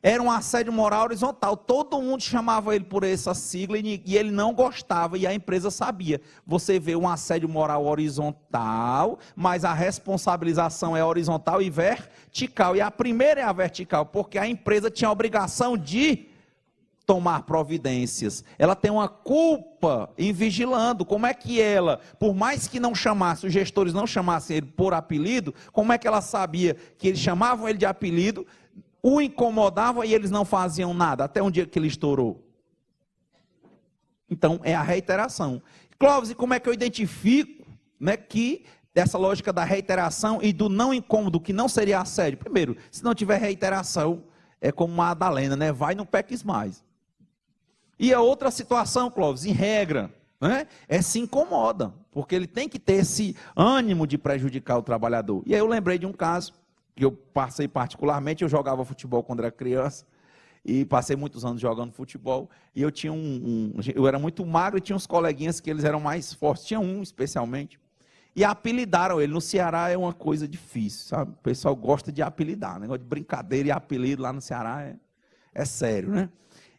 era um assédio moral horizontal, todo mundo chamava ele por essa sigla e ele não gostava, e a empresa sabia. Você vê um assédio moral horizontal, mas a responsabilização é horizontal e vertical, e a primeira é a vertical, porque a empresa tinha a obrigação de tomar providências, ela tem uma culpa em vigilando. Como é que ela, por mais que não chamasse, os gestores não chamassem ele por apelido, como é que ela sabia que eles chamavam ele de apelido, o incomodavam e eles não faziam nada, até um dia que ele estourou? Então é a reiteração. Clóvis, e como é que eu identifico, né, que dessa lógica da reiteração e do não incômodo, que não seria assédio? Primeiro, se não tiver reiteração, é como Madalena, né? Vai, não peques mais. E a outra situação, Clóvis, em regra, né, se incomoda, porque ele tem que ter esse ânimo de prejudicar o trabalhador. E aí eu lembrei de um caso que eu passei particularmente. Eu jogava futebol quando era criança, e passei muitos anos jogando futebol, e eu tinha eu era muito magro, e tinha uns coleguinhas que eles eram mais fortes, tinha um especialmente, e apelidaram ele. No Ceará é uma coisa difícil, sabe? O pessoal gosta de apelidar, negócio de brincadeira e apelido lá no Ceará é sério, né?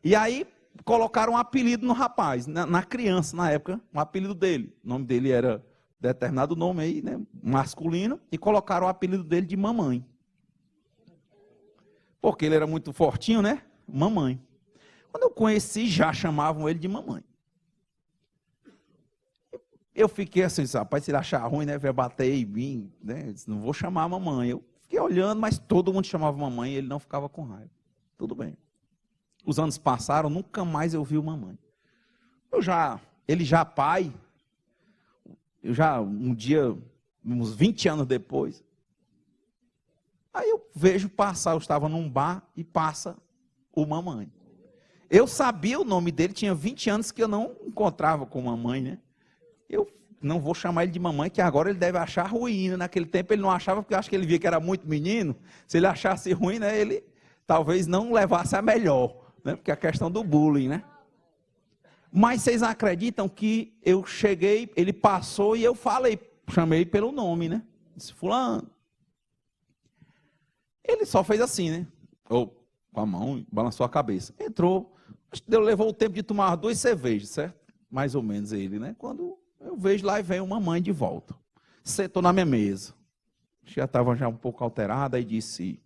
E aí colocaram um apelido no rapaz, na criança, na época, um apelido dele. O nome dele era determinado nome aí, né, masculino, e colocaram o apelido dele de mamãe. Porque ele era muito fortinho, né? Mamãe. Quando eu conheci, já chamavam ele de mamãe. Eu fiquei assim, rapaz, se ele achar ruim, né, vai bater em mim, né? Não vou chamar a mamãe. Eu fiquei olhando, mas todo mundo chamava mamãe e ele não ficava com raiva. Tudo bem. Os anos passaram, nunca mais eu vi o mamãe. Ele já pai, eu já um dia, uns 20 anos depois, aí eu vejo passar, eu estava num bar e passa o mamãe. Eu sabia o nome dele, tinha 20 anos que eu não encontrava com mamãe, né? Eu não vou chamar ele de mamãe, que agora ele deve achar ruim, né? Naquele tempo ele não achava, porque eu acho que ele via que era muito menino. Se ele achasse ruim, né, ele talvez não levasse a melhor, né? Porque é a questão do bullying, né? Mas vocês acreditam que eu cheguei, ele passou e eu falei, chamei pelo nome, né? Disse, fulano. Ele só fez assim, né? Ou com a mão, balançou a cabeça. Entrou, levou o tempo de tomar 2 cervejas, certo? Mais ou menos ele, né? Quando eu vejo lá e vem uma mãe de volta. Sentou na minha mesa. Já estava um pouco alterada e disse,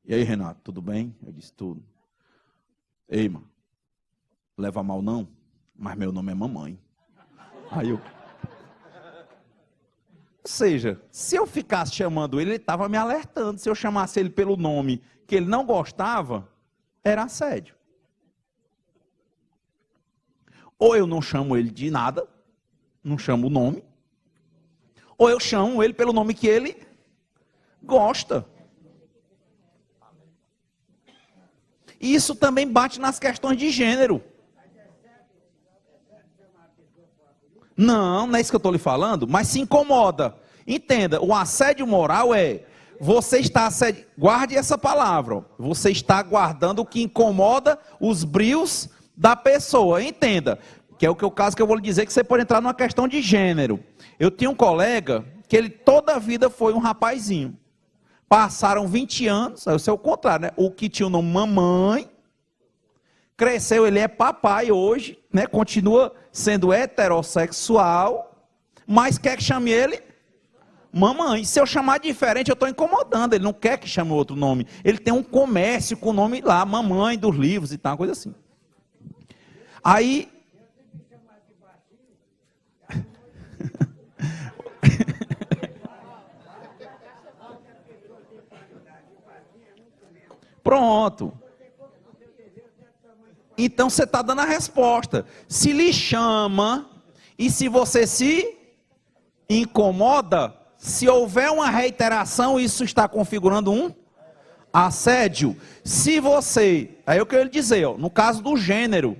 e aí, Renato, tudo bem? Eu disse, tudo. Ei, mano, leva mal não, mas meu nome é mamãe. Aí eu... Ou seja, se eu ficasse chamando ele estava me alertando. Se eu chamasse ele pelo nome que ele não gostava, era assédio. Ou eu não chamo ele de nada, não chamo o nome, ou eu chamo ele pelo nome que ele gosta. E isso também bate nas questões de gênero. Não é isso que eu estou lhe falando, mas se incomoda. Entenda, o assédio moral você está assediando, guarde essa palavra, você está guardando o que incomoda os brios da pessoa. Entenda, que é o caso que eu vou lhe dizer, que você pode entrar numa questão de gênero. Eu tinha um colega que ele toda a vida foi um rapazinho. Passaram 20 anos, aí é o contrário, né? O que tinha o nome mamãe, cresceu, ele é papai hoje, né? Continua sendo heterossexual, mas quer que chame ele mamãe. Se eu chamar diferente, eu estou incomodando, ele não quer que chame outro nome. Ele tem um comércio com o nome lá, mamãe dos livros e tal, coisa assim. Aí... Pronto. Então você está dando a resposta. Se lhe chama e se você se incomoda, se houver uma reiteração, isso está configurando um assédio. Se você, aí é o que eu ia dizer, ó, no caso do gênero,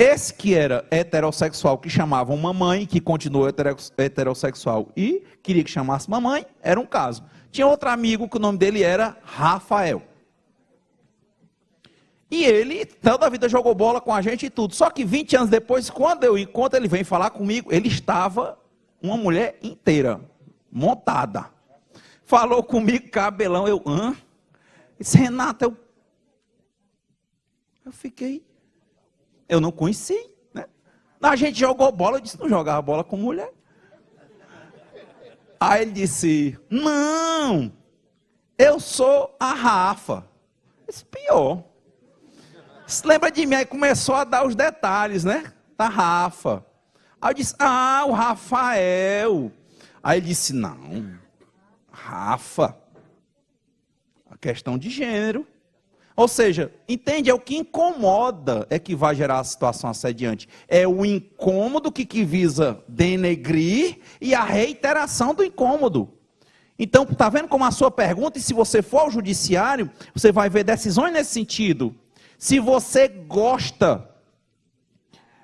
Esse que era heterossexual, que chamavam mamãe, que continuou heterossexual e queria que chamasse mamãe, era um caso. Tinha outro amigo que o nome dele era Rafael. E ele toda a vida jogou bola com a gente e tudo. Só que 20 anos depois, quando ele vem falar comigo, ele estava uma mulher inteira, montada. Falou comigo, cabelão, hã? Disse, Renata, eu fiquei... Eu não conheci, né? A gente jogou bola, eu disse, não jogava bola com mulher. Aí ele disse, não, eu sou a Rafa. Eu disse, pior. Se lembra de mim, aí começou a dar os detalhes, né? Da Rafa. Aí eu disse, o Rafael. Aí ele disse, não, Rafa. A questão de gênero. Ou seja, entende? É o que incomoda é que vai gerar a situação assediante. É o incômodo que visa denegrir e a reiteração do incômodo. Então, está vendo como a sua pergunta, e se você for ao judiciário, você vai ver decisões nesse sentido. Se você gosta,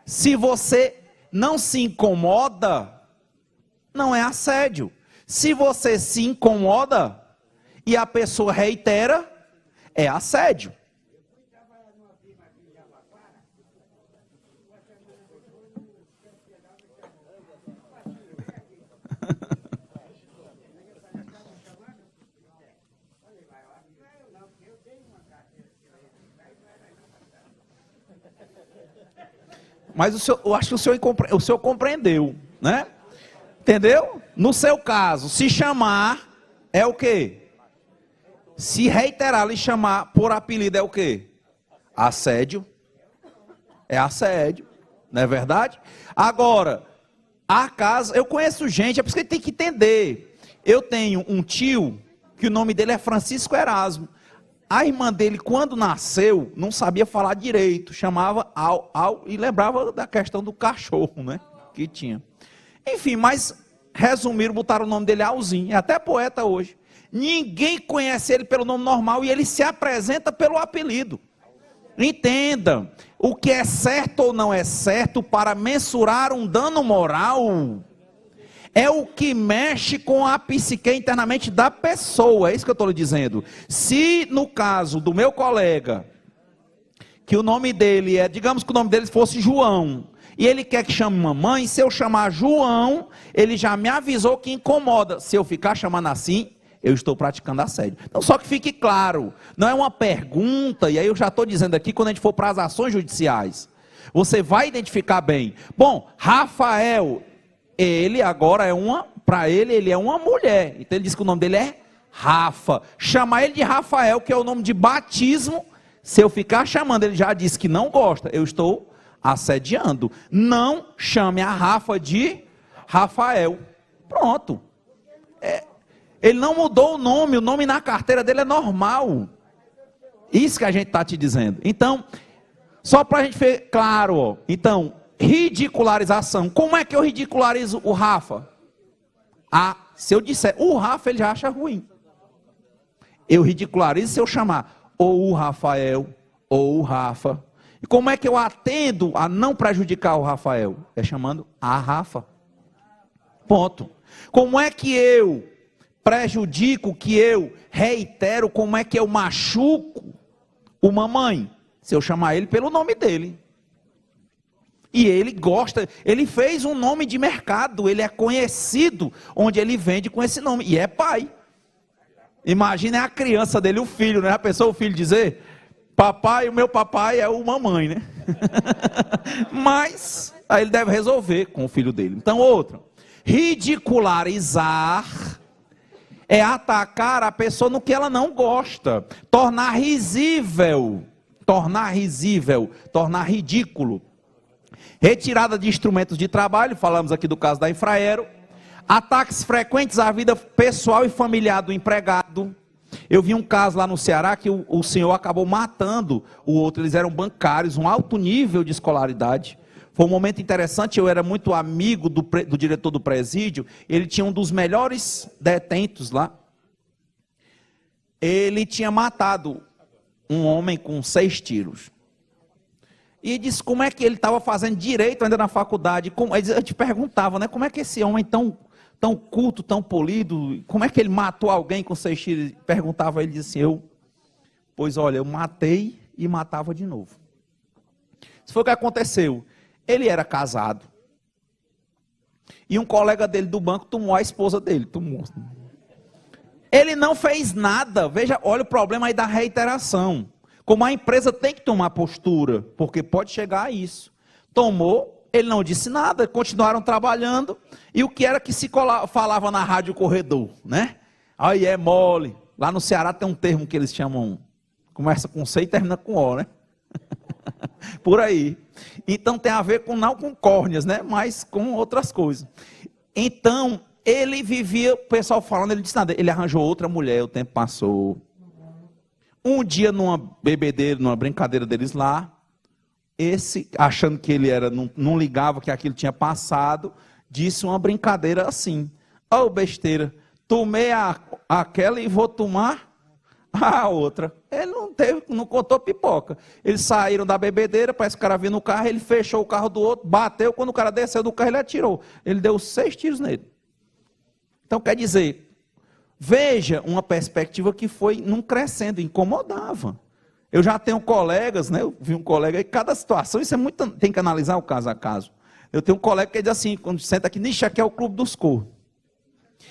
se você não se incomoda, não é assédio. Se você se incomoda e a pessoa reitera, é assédio. Mas eu acho que o senhor compreendeu, né? Entendeu? No seu caso, se chamar é o quê? Se reiterar, lhe chamar por apelido é o quê? Assédio. É assédio, não é verdade? Agora, a casa, eu conheço gente, é por isso que tem que entender. Eu tenho um tio, que o nome dele é Francisco Erasmo. A irmã dele, quando nasceu, não sabia falar direito, chamava e lembrava da questão do cachorro, né? Que tinha. Enfim, mas resumiram, botaram o nome dele Alzinho, é até poeta hoje. Ninguém conhece ele pelo nome normal e ele se apresenta pelo apelido. Entenda, o que é certo ou não é certo para mensurar um dano moral é o que mexe com a psique internamente da pessoa, é isso que eu estou lhe dizendo. Se no caso do meu colega, que o nome dele é, digamos que o nome dele fosse João, e ele quer que chame mamãe, se eu chamar João, ele já me avisou que incomoda. Se eu ficar chamando assim, eu estou praticando assédio. Então, só que fique claro, não é uma pergunta, e aí eu já estou dizendo aqui, quando a gente for para as ações judiciais, você vai identificar bem. Bom, Rafael, ele agora para ele é uma mulher, então ele diz que o nome dele é Rafa. Chamar ele de Rafael, que é o nome de batismo, se eu ficar chamando, ele já disse que não gosta, eu estou assediando. Não chame a Rafa de Rafael. Pronto. Ele não mudou o nome na carteira dele é normal. Isso que a gente está te dizendo. Então, só para a gente ver claro, ó. Então, ridicularização. Como é que eu ridicularizo o Rafa? Se eu disser o Rafa, ele já acha ruim. Eu ridicularizo se eu chamar ou o Rafael, ou o Rafa. E como é que eu atendo a não prejudicar o Rafael? É chamando a Rafa. Ponto. Como é que eu prejudico, que eu reitero, como é que eu machuco o mamãe? Se eu chamar ele pelo nome dele. E ele gosta, ele fez um nome de mercado, ele é conhecido onde ele vende com esse nome, e é pai. Imagina a criança dele, o filho, né? A pessoa, o filho dizer, papai, o meu papai é o mamãe, né? Mas, aí ele deve resolver com o filho dele. Então, outra, ridicularizar é atacar a pessoa no que ela não gosta, tornar risível, tornar ridículo. Retirada de instrumentos de trabalho, falamos aqui do caso da Infraero. Ataques frequentes à vida pessoal e familiar do empregado. Eu vi um caso lá no Ceará que o senhor acabou matando o outro, eles eram bancários, um alto nível de escolaridade. Foi um momento interessante, eu era muito amigo do diretor do presídio, ele tinha um dos melhores detentos lá. Ele tinha matado um homem com 6 tiros. E disse como é que ele estava fazendo direito ainda na faculdade. Eu te perguntava, né? Como é que esse homem tão culto, tão polido, como é que ele matou alguém com 6 tiros? Perguntava ele, disse pois olha, eu matei e matava de novo. Isso foi o que aconteceu. Ele era casado. E um colega dele do banco tomou a esposa dele. Ele não fez nada. Veja, olha o problema aí da reiteração. Como a empresa tem que tomar postura, porque pode chegar a isso. Tomou, ele não disse nada, continuaram trabalhando. E o que era que se falava na rádio corredor, né? Aí é mole. Lá no Ceará tem um termo que eles chamam, começa com C e termina com O, né? Por aí. Então tem a ver não com córneas, né? Mas com outras coisas. Então, ele vivia, o pessoal falando, ele disse nada, ele arranjou outra mulher, o tempo passou. Um dia, numa bebedeira, numa brincadeira deles lá, esse, achando que ele não ligava que aquilo tinha passado, disse uma brincadeira assim: "Ô besteira, tomei aquela e vou tomar a outra." Ele não contou pipoca. Eles saíram da bebedeira, parece que o cara vinha no carro, ele fechou o carro do outro, bateu, quando o cara desceu do carro ele atirou. Ele deu 6 tiros nele. Então quer dizer, veja uma perspectiva que foi num crescendo, incomodava. Eu já tenho colegas, né? Eu vi um colega aí, cada situação, isso é muito, tem que analisar o caso a caso. Eu tenho um colega que diz assim, quando senta aqui, nisso aqui é o Clube dos Corvos.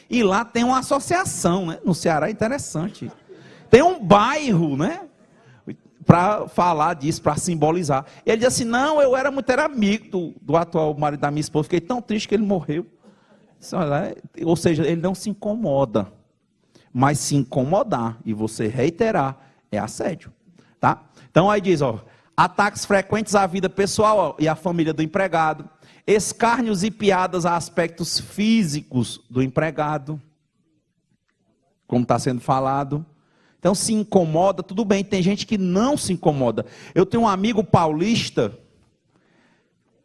E lá tem uma associação, né? No Ceará é interessante. Tem um bairro, né? Para falar disso, para simbolizar. Ele diz assim, não, eu era amigo do atual marido da minha esposa, fiquei tão triste que ele morreu. Ou seja, ele não se incomoda. Mas se incomodar e você reiterar é assédio, tá? Então aí diz, ataques frequentes à vida pessoal e à família do empregado, escárnios e piadas a aspectos físicos do empregado, como está sendo falado. Então se incomoda, tudo bem, tem gente que não se incomoda. Eu tenho um amigo paulista,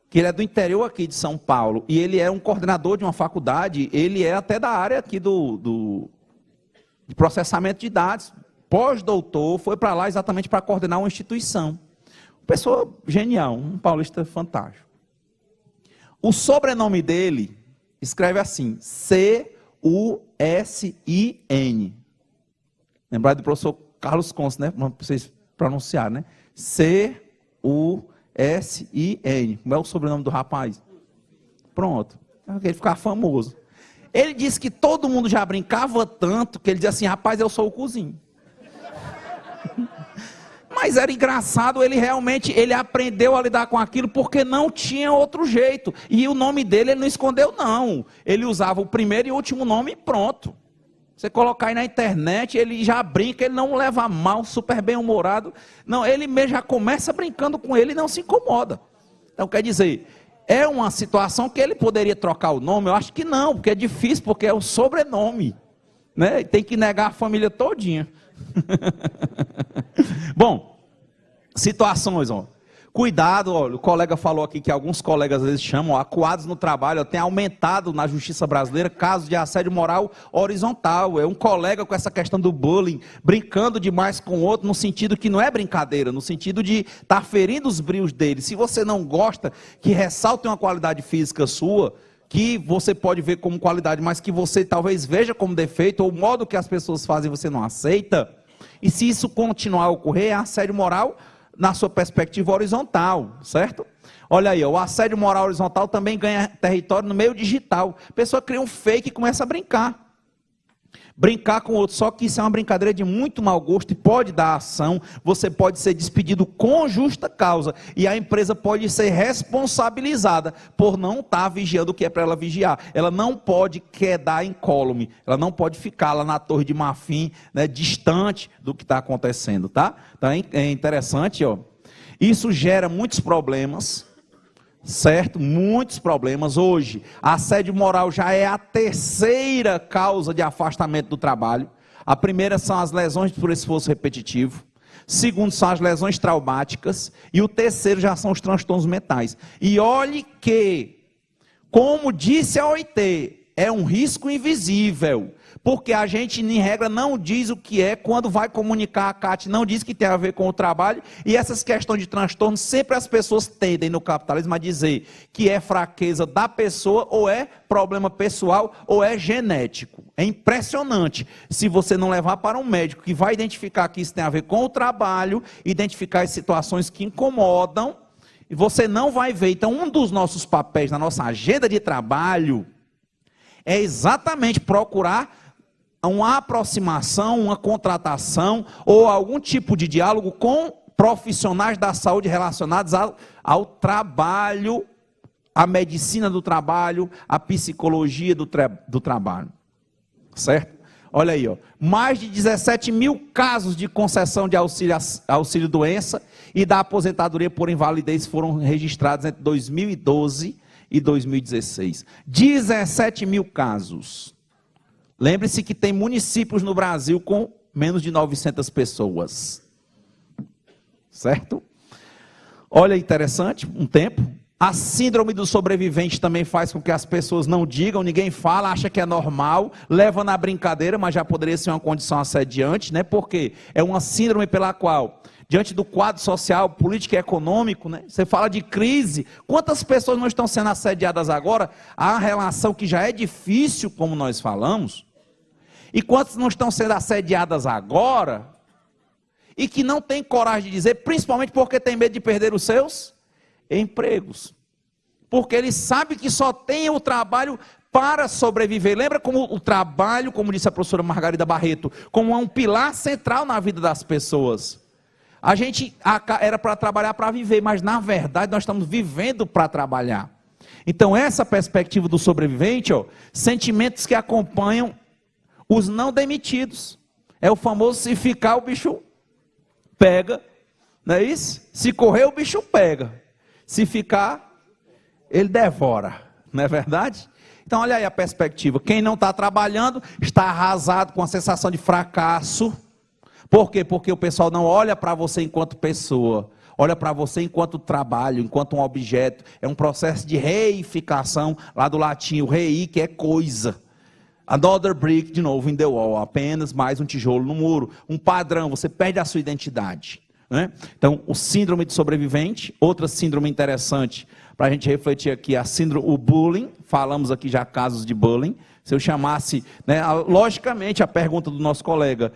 que ele é do interior aqui de São Paulo, e ele é um coordenador de uma faculdade, ele é até da área aqui de processamento de dados, pós-doutor, foi para lá exatamente para coordenar uma instituição. Pessoa genial, um paulista fantástico. O sobrenome dele escreve assim, C-U-S-I-N. Lembrar do professor Carlos Conce, né? Para vocês pronunciarem, né? C-U-S-I-N. Como é o sobrenome do rapaz? Pronto. Ele ficar famoso. Ele disse que todo mundo já brincava tanto que ele dizia assim, rapaz, eu sou o cozinho. Mas era engraçado, ele aprendeu a lidar com aquilo porque não tinha outro jeito. E o nome dele ele não escondeu não. Ele usava o primeiro e o último nome e pronto. Você colocar aí na internet, ele já brinca, ele não leva mal, super bem-humorado. Não, ele mesmo já começa brincando com ele e não se incomoda. Então quer dizer, é uma situação que ele poderia trocar o nome? Eu acho que não, porque é difícil, porque é o sobrenome. Né? Tem que negar a família todinha. Bom, situações, cuidado, o colega falou aqui que alguns colegas às vezes chamam acuados no trabalho, tem aumentado na justiça brasileira casos de assédio moral horizontal. É um colega com essa questão do bullying, brincando demais com o outro, no sentido que não é brincadeira, no sentido de estar ferindo os brios dele. Se você não gosta que ressalte uma qualidade física sua, que você pode ver como qualidade, mas que você talvez veja como defeito, ou o modo que as pessoas fazem você não aceita, e se isso continuar a ocorrer, é assédio moral na sua perspectiva horizontal, certo? Olha aí, o assédio moral horizontal também ganha território no meio digital. A pessoa cria um fake e começa a brincar. Brincar com o outro, só que isso é uma brincadeira de muito mau gosto e pode dar ação, você pode ser despedido com justa causa e a empresa pode ser responsabilizada por não estar vigiando o que é para ela vigiar. Ela não pode quedar incólume, ela não pode ficar lá na Torre de Marfim, né, distante do que está acontecendo, tá? Então é interessante, isso gera muitos problemas. Certo? Muitos problemas. Hoje, assédio moral já é a terceira causa de afastamento do trabalho. A primeira são as lesões por esforço repetitivo. Segundo são as lesões traumáticas. E o terceiro já são os transtornos mentais. E olhe que, como disse a OIT, é um risco invisível. Porque a gente, em regra, não diz o que é, quando vai comunicar a CAT, não diz que tem a ver com o trabalho, e essas questões de transtorno, sempre as pessoas tendem no capitalismo a dizer que é fraqueza da pessoa, ou é problema pessoal, ou é genético. É impressionante se você não levar para um médico que vai identificar que isso tem a ver com o trabalho, identificar as situações que incomodam, e você não vai ver. Então, um dos nossos papéis na nossa agenda de trabalho é exatamente procurar uma aproximação, uma contratação ou algum tipo de diálogo com profissionais da saúde relacionados ao trabalho, à medicina do trabalho, à psicologia do trabalho. Certo? Olha aí, ó. Mais de 17 mil casos de concessão de auxílio-doença e da aposentadoria por invalidez foram registrados entre 2012 e 2016. 17 mil casos. Lembre-se que tem municípios no Brasil com menos de 900 pessoas. Certo? Olha, interessante, um tempo. A síndrome do sobrevivente também faz com que as pessoas não digam, ninguém fala, acha que é normal, leva na brincadeira, mas já poderia ser uma condição assediante, né? Porque é uma síndrome pela qual, diante do quadro social, político e econômico, né? Você fala de crise, quantas pessoas não estão sendo assediadas agora? A relação que já é difícil, como nós falamos, e quantas não estão sendo assediadas agora, e que não tem coragem de dizer, principalmente porque tem medo de perder os seus empregos, porque ele sabe que só tem o trabalho para sobreviver. Lembra como o trabalho, como disse a professora Margarida Barreto, como é um pilar central na vida das pessoas. A gente era para trabalhar para viver, mas na verdade nós estamos vivendo para trabalhar. Então essa perspectiva do sobrevivente, ó, sentimentos que acompanham os não demitidos, é o famoso se ficar o bicho pega, não é isso? Se correr o bicho pega, se ficar ele devora, não é verdade? Então olha aí a perspectiva, quem não está trabalhando está arrasado com a sensação de fracasso. Por quê? Porque o pessoal não olha para você enquanto pessoa, olha para você enquanto trabalho, enquanto um objeto. É um processo de reificação, lá do latim, o rei, que é coisa. Another brick, de novo, in the wall, apenas mais um tijolo no muro. Um padrão, você perde a sua identidade. Né? Então, o síndrome de sobrevivente, outra síndrome interessante, para a gente refletir aqui, o bullying, falamos aqui já casos de bullying. Se eu chamasse, né, logicamente, a pergunta do nosso colega,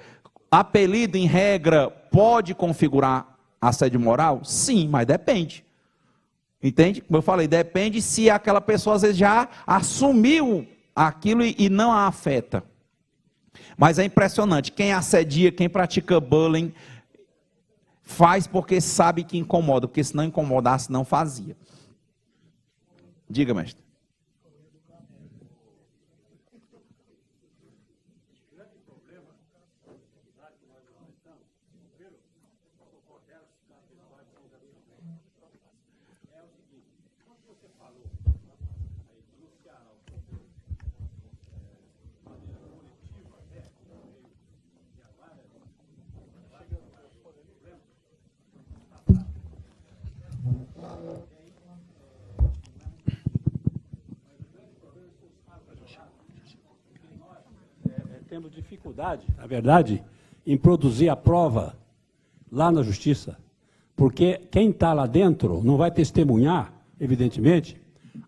apelido em regra pode configurar assédio moral? Sim, mas depende. Entende? Como eu falei, depende se aquela pessoa às vezes já assumiu aquilo e não a afeta. Mas é impressionante, quem assedia, quem pratica bullying, faz porque sabe que incomoda, porque se não incomodasse, não fazia. Diga, mestre.
Temos dificuldade, na verdade, em produzir a prova lá na justiça, porque quem está lá dentro não vai testemunhar, evidentemente,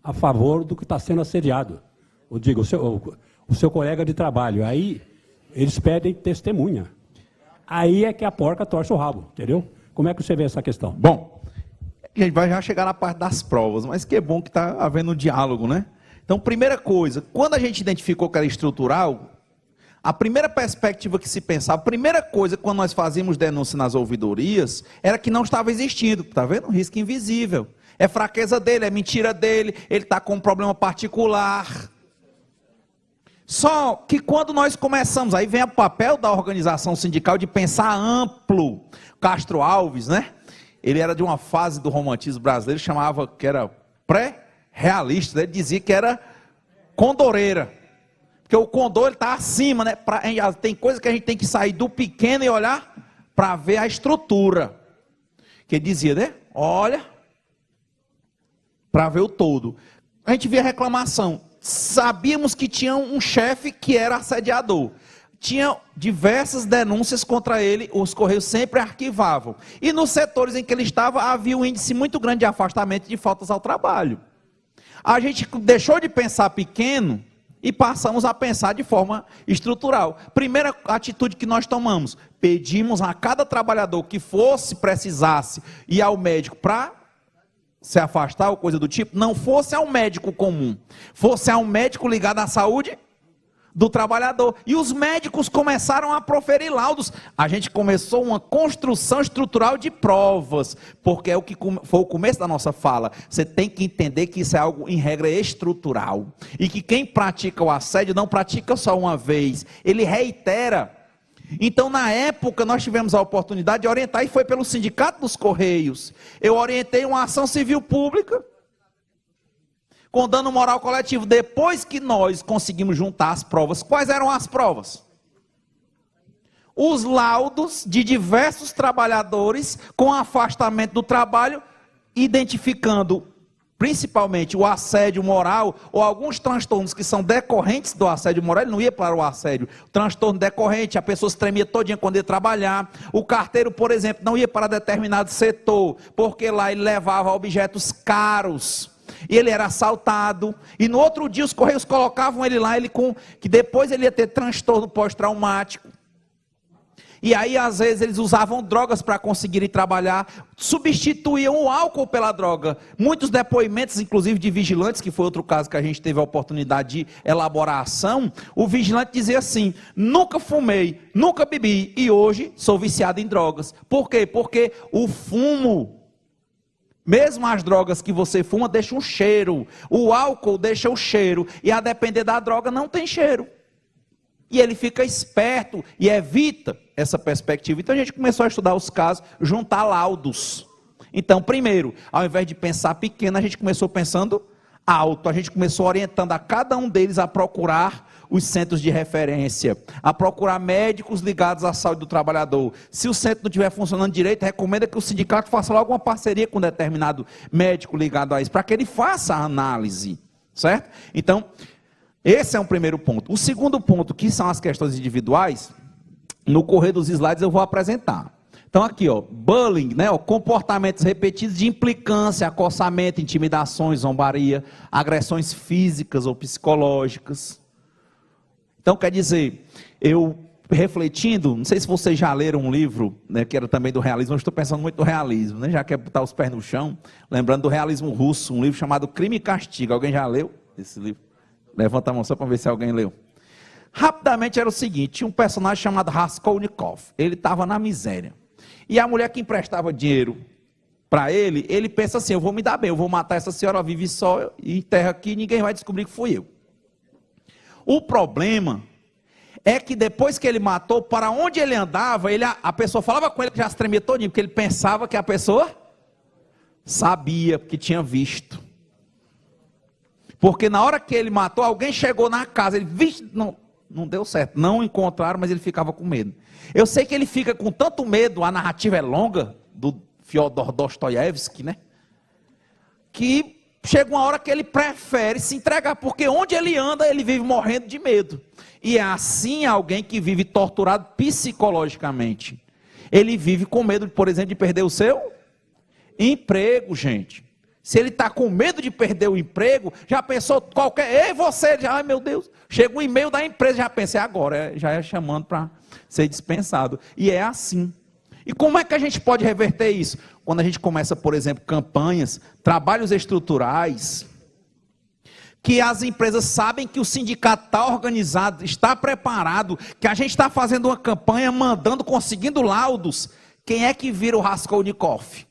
a favor do que está sendo assediado. Eu digo, o seu colega de trabalho. Aí eles pedem testemunha. Aí é que a porca torce o rabo, entendeu? Como é que você vê essa questão?
Bom, a gente vai já chegar na parte das provas, mas que é bom que está havendo um diálogo, né? Então, primeira coisa, quando a gente identificou que era estrutural, a primeira perspectiva que se pensava, a primeira coisa quando nós fazíamos denúncia nas ouvidorias, era que não estava existindo, está vendo? Um risco invisível. É fraqueza dele, é mentira dele, ele está com um problema particular. Só que quando nós começamos, aí vem o papel da organização sindical de pensar amplo. Castro Alves, né? Ele era de uma fase do romantismo brasileiro, chamava que era pré-realista, ele dizia que era condoreira. Porque o condor está acima, né? Tem coisa que a gente tem que sair do pequeno e olhar para ver a estrutura. Que ele dizia, né? Olha, para ver o todo. A gente via reclamação. sabíamos que tinha um chefe que era assediador. Tinha diversas denúncias contra ele, os Correios sempre arquivavam. E nos setores em que ele estava, havia um índice muito grande de afastamento e de faltas ao trabalho. A gente deixou de pensar pequeno e passamos a pensar de forma estrutural. Primeira atitude que nós tomamos, pedimos a cada trabalhador que precisasse ir ao médico para se afastar ou coisa do tipo, não fosse ao médico comum, fosse a um médico ligado à saúde do trabalhador. E os médicos começaram a proferir laudos. A gente começou uma construção estrutural de provas, porque é o que foi o começo da nossa fala. Você tem que entender que isso é algo em regra estrutural. E que quem pratica o assédio não pratica só uma vez, ele reitera. Então, na época, nós tivemos a oportunidade de orientar, e foi pelo Sindicato dos Correios. Eu orientei uma ação civil pública, com dano moral coletivo, depois que nós conseguimos juntar as provas. Quais eram as provas? Os laudos de diversos trabalhadores com afastamento do trabalho, identificando principalmente o assédio moral ou alguns transtornos que são decorrentes do assédio moral. Ele não ia para o assédio, transtorno decorrente, a pessoa se tremia todinha quando ia trabalhar. O carteiro, por exemplo, não ia para determinado setor, porque lá ele levava objetos caros. E ele era assaltado, e no outro dia os Correios colocavam ele lá, que depois ele ia ter transtorno pós-traumático. E aí às vezes eles usavam drogas para conseguirem trabalhar, substituíam o álcool pela droga. Muitos depoimentos, inclusive de vigilantes, que foi outro caso que a gente teve a oportunidade de elaborar a ação, o vigilante dizia assim: nunca fumei, nunca bebi, e hoje sou viciado em drogas. Por quê? Porque o fumo, mesmo as drogas que você fuma, deixam um cheiro. O álcool deixa o cheiro. E a depender da droga, não tem cheiro. E ele fica esperto e evita essa perspectiva. Então a gente começou a estudar os casos, juntar laudos. Então, primeiro, ao invés de pensar pequeno, a gente começou pensando alto. A gente começou orientando a cada um deles a procurar os centros de referência, a procurar médicos ligados à saúde do trabalhador. Se o centro não estiver funcionando direito, recomenda que o sindicato faça logo uma parceria com um determinado médico ligado a isso, para que ele faça a análise, certo? Então, esse é um primeiro ponto. O segundo ponto, que são as questões individuais, no correr dos slides eu vou apresentar. Então aqui, ó, bullying, né, ó, comportamentos repetidos de implicância, acossamento, intimidações, zombaria, agressões físicas ou psicológicas. Então, quer dizer, eu refletindo, não sei se vocês já leram um livro, né, que era também do realismo, eu estou pensando muito no realismo, né, já quer botar os pés no chão, lembrando do realismo russo, um livro chamado Crime e Castigo. Alguém já leu esse livro? Levanta a mão só para ver se alguém leu. Rapidamente era o seguinte, tinha um personagem chamado Raskolnikov, ele estava na miséria, e a mulher que emprestava dinheiro para ele, ele pensa assim: eu vou me dar bem, eu vou matar essa senhora, vive só, e enterra aqui, ninguém vai descobrir que fui eu. O problema é que depois que ele matou, para onde ele andava, a pessoa falava com ele que já se tremia todinho, porque ele pensava que a pessoa sabia, porque tinha visto. Porque na hora que ele matou, alguém chegou na casa, ele viu, não deu certo, não encontraram, mas ele ficava com medo. Eu sei que ele fica com tanto medo, a narrativa é longa, do Fyodor Dostoiévski, né? Que chega uma hora que ele prefere se entregar, porque onde ele anda, ele vive morrendo de medo. E é assim alguém que vive torturado psicologicamente. Ele vive com medo, por exemplo, de perder o seu emprego, gente. Se ele está com medo de perder o emprego, já pensou ei, você, já, ai meu Deus, chega um e-mail da empresa, já pensei agora, já é chamando para ser dispensado. E é assim. E como é que a gente pode reverter isso? Quando a gente começa, por exemplo, campanhas, trabalhos estruturais, que as empresas sabem que o sindicato está organizado, está preparado, que a gente está fazendo uma campanha, mandando, conseguindo laudos. Quem é que vira o Raskolnikov?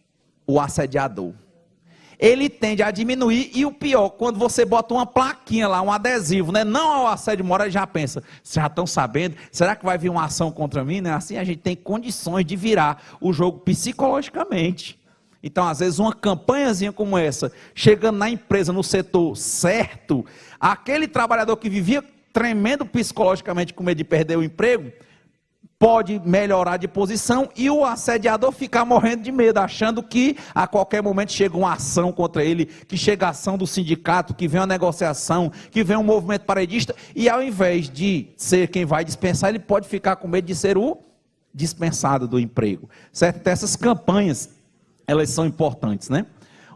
O assediador. Ele tende a diminuir, e o pior, quando você bota uma plaquinha lá, um adesivo, né? Não ao assédio moral, ele já pensa, vocês já estão sabendo, será que vai vir uma ação contra mim? Né? Assim a gente tem condições de virar o jogo psicologicamente. Então, às vezes, uma campanhazinha como essa, chegando na empresa, no setor certo, aquele trabalhador que vivia tremendo psicologicamente com medo de perder o emprego, pode melhorar de posição e o assediador ficar morrendo de medo, achando que a qualquer momento chega uma ação contra ele, que chega a ação do sindicato, que vem uma negociação, que vem um movimento paredista, e ao invés de ser quem vai dispensar, ele pode ficar com medo de ser o dispensado do emprego, certo? Então, essas campanhas, elas são importantes, né?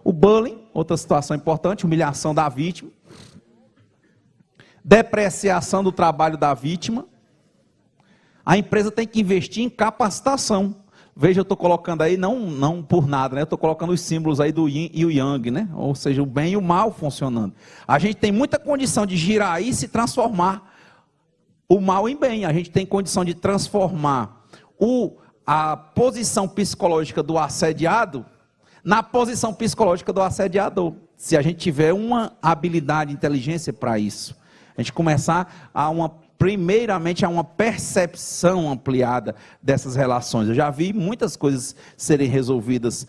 O bullying, outra situação importante, humilhação da vítima, depreciação do trabalho da vítima. A empresa tem que investir em capacitação. Veja, eu estou colocando aí, não por nada, né? Eu estou colocando os símbolos aí do yin e o yang, né? Ou seja, o bem e o mal funcionando. A gente tem muita condição de girar e se transformar o mal em bem. A gente tem condição de transformar a posição psicológica do assediado na posição psicológica do assediador. Se a gente tiver uma habilidade, inteligência para isso. A gente começar primeiramente a uma percepção ampliada dessas relações. Eu já vi muitas coisas serem resolvidas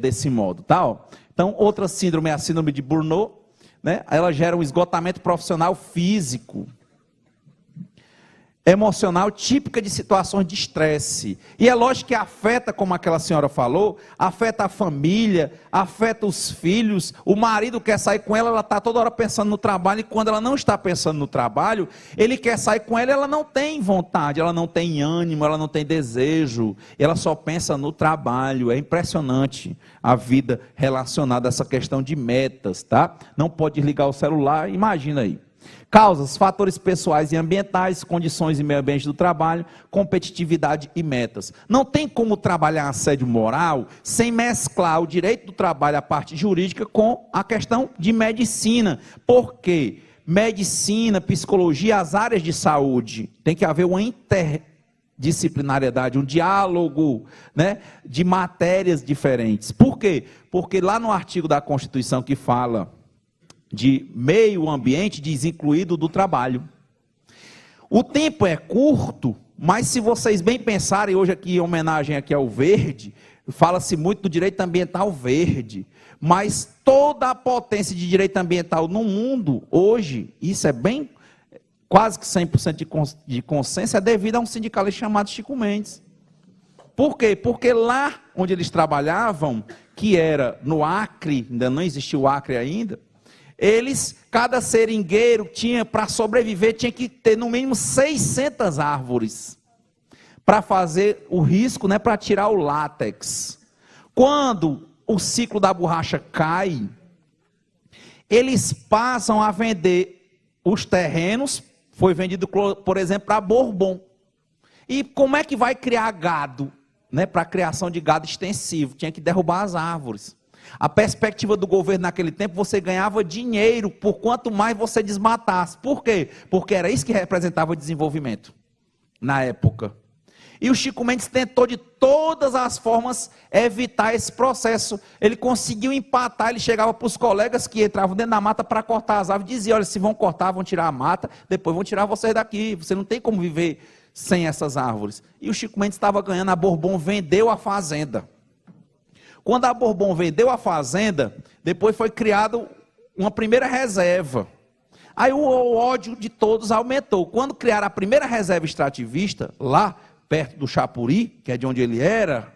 desse modo. Tá? Então, outra síndrome é a síndrome de Burnout, né? Ela gera um esgotamento profissional físico, emocional, típica de situações de estresse. E é lógico que afeta, como aquela senhora falou, afeta a família, afeta os filhos, o marido quer sair com ela está toda hora pensando no trabalho, e quando ela não está pensando no trabalho, ele quer sair com ela não tem vontade, ela não tem ânimo, ela não tem desejo, ela só pensa no trabalho. É impressionante a vida relacionada a essa questão de metas, tá? Não pode desligar o celular, imagina aí. Causas, fatores pessoais e ambientais, condições e meio ambiente do trabalho, competitividade e metas. Não tem como trabalhar assédio moral sem mesclar o direito do trabalho, a parte jurídica, com a questão de medicina. Por quê? Medicina, psicologia, as áreas de saúde, tem que haver uma interdisciplinariedade, um diálogo, né, de matérias diferentes. Por quê? Porque lá no artigo da Constituição que fala de meio ambiente, diz incluído do trabalho. O tempo é curto, mas se vocês bem pensarem, hoje aqui em homenagem aqui ao verde, fala-se muito do direito ambiental verde, mas toda a potência de direito ambiental no mundo, hoje, isso é bem, quase que 100% de consenso, é devido a um sindicalista chamado Chico Mendes. Por quê? Porque lá onde eles trabalhavam, que era no Acre, ainda não existia o Acre ainda, cada seringueiro tinha, para sobreviver, tinha que ter no mínimo 600 árvores para fazer o risco, né, para tirar o látex. Quando o ciclo da borracha cai, eles passam a vender os terrenos, foi vendido, por exemplo, para Bourbon. E como é que vai criar gado, né, para a criação de gado extensivo? Tinha que derrubar as árvores. A perspectiva do governo naquele tempo, você ganhava dinheiro por quanto mais você desmatasse. Por quê? Porque era isso que representava o desenvolvimento na época. E o Chico Mendes tentou de todas as formas evitar esse processo. Ele conseguiu empatar, ele chegava para os colegas que entravam dentro da mata para cortar as árvores, dizia: olha, se vão cortar, vão tirar a mata, depois vão tirar vocês daqui, você não tem como viver sem essas árvores. E o Chico Mendes estava ganhando, a Bourbon vendeu a fazenda. Quando a Bourbon vendeu a fazenda, depois foi criada uma primeira reserva. Aí o ódio de todos aumentou. Quando criaram a primeira reserva extrativista, lá perto do Chapuri, que é de onde ele era,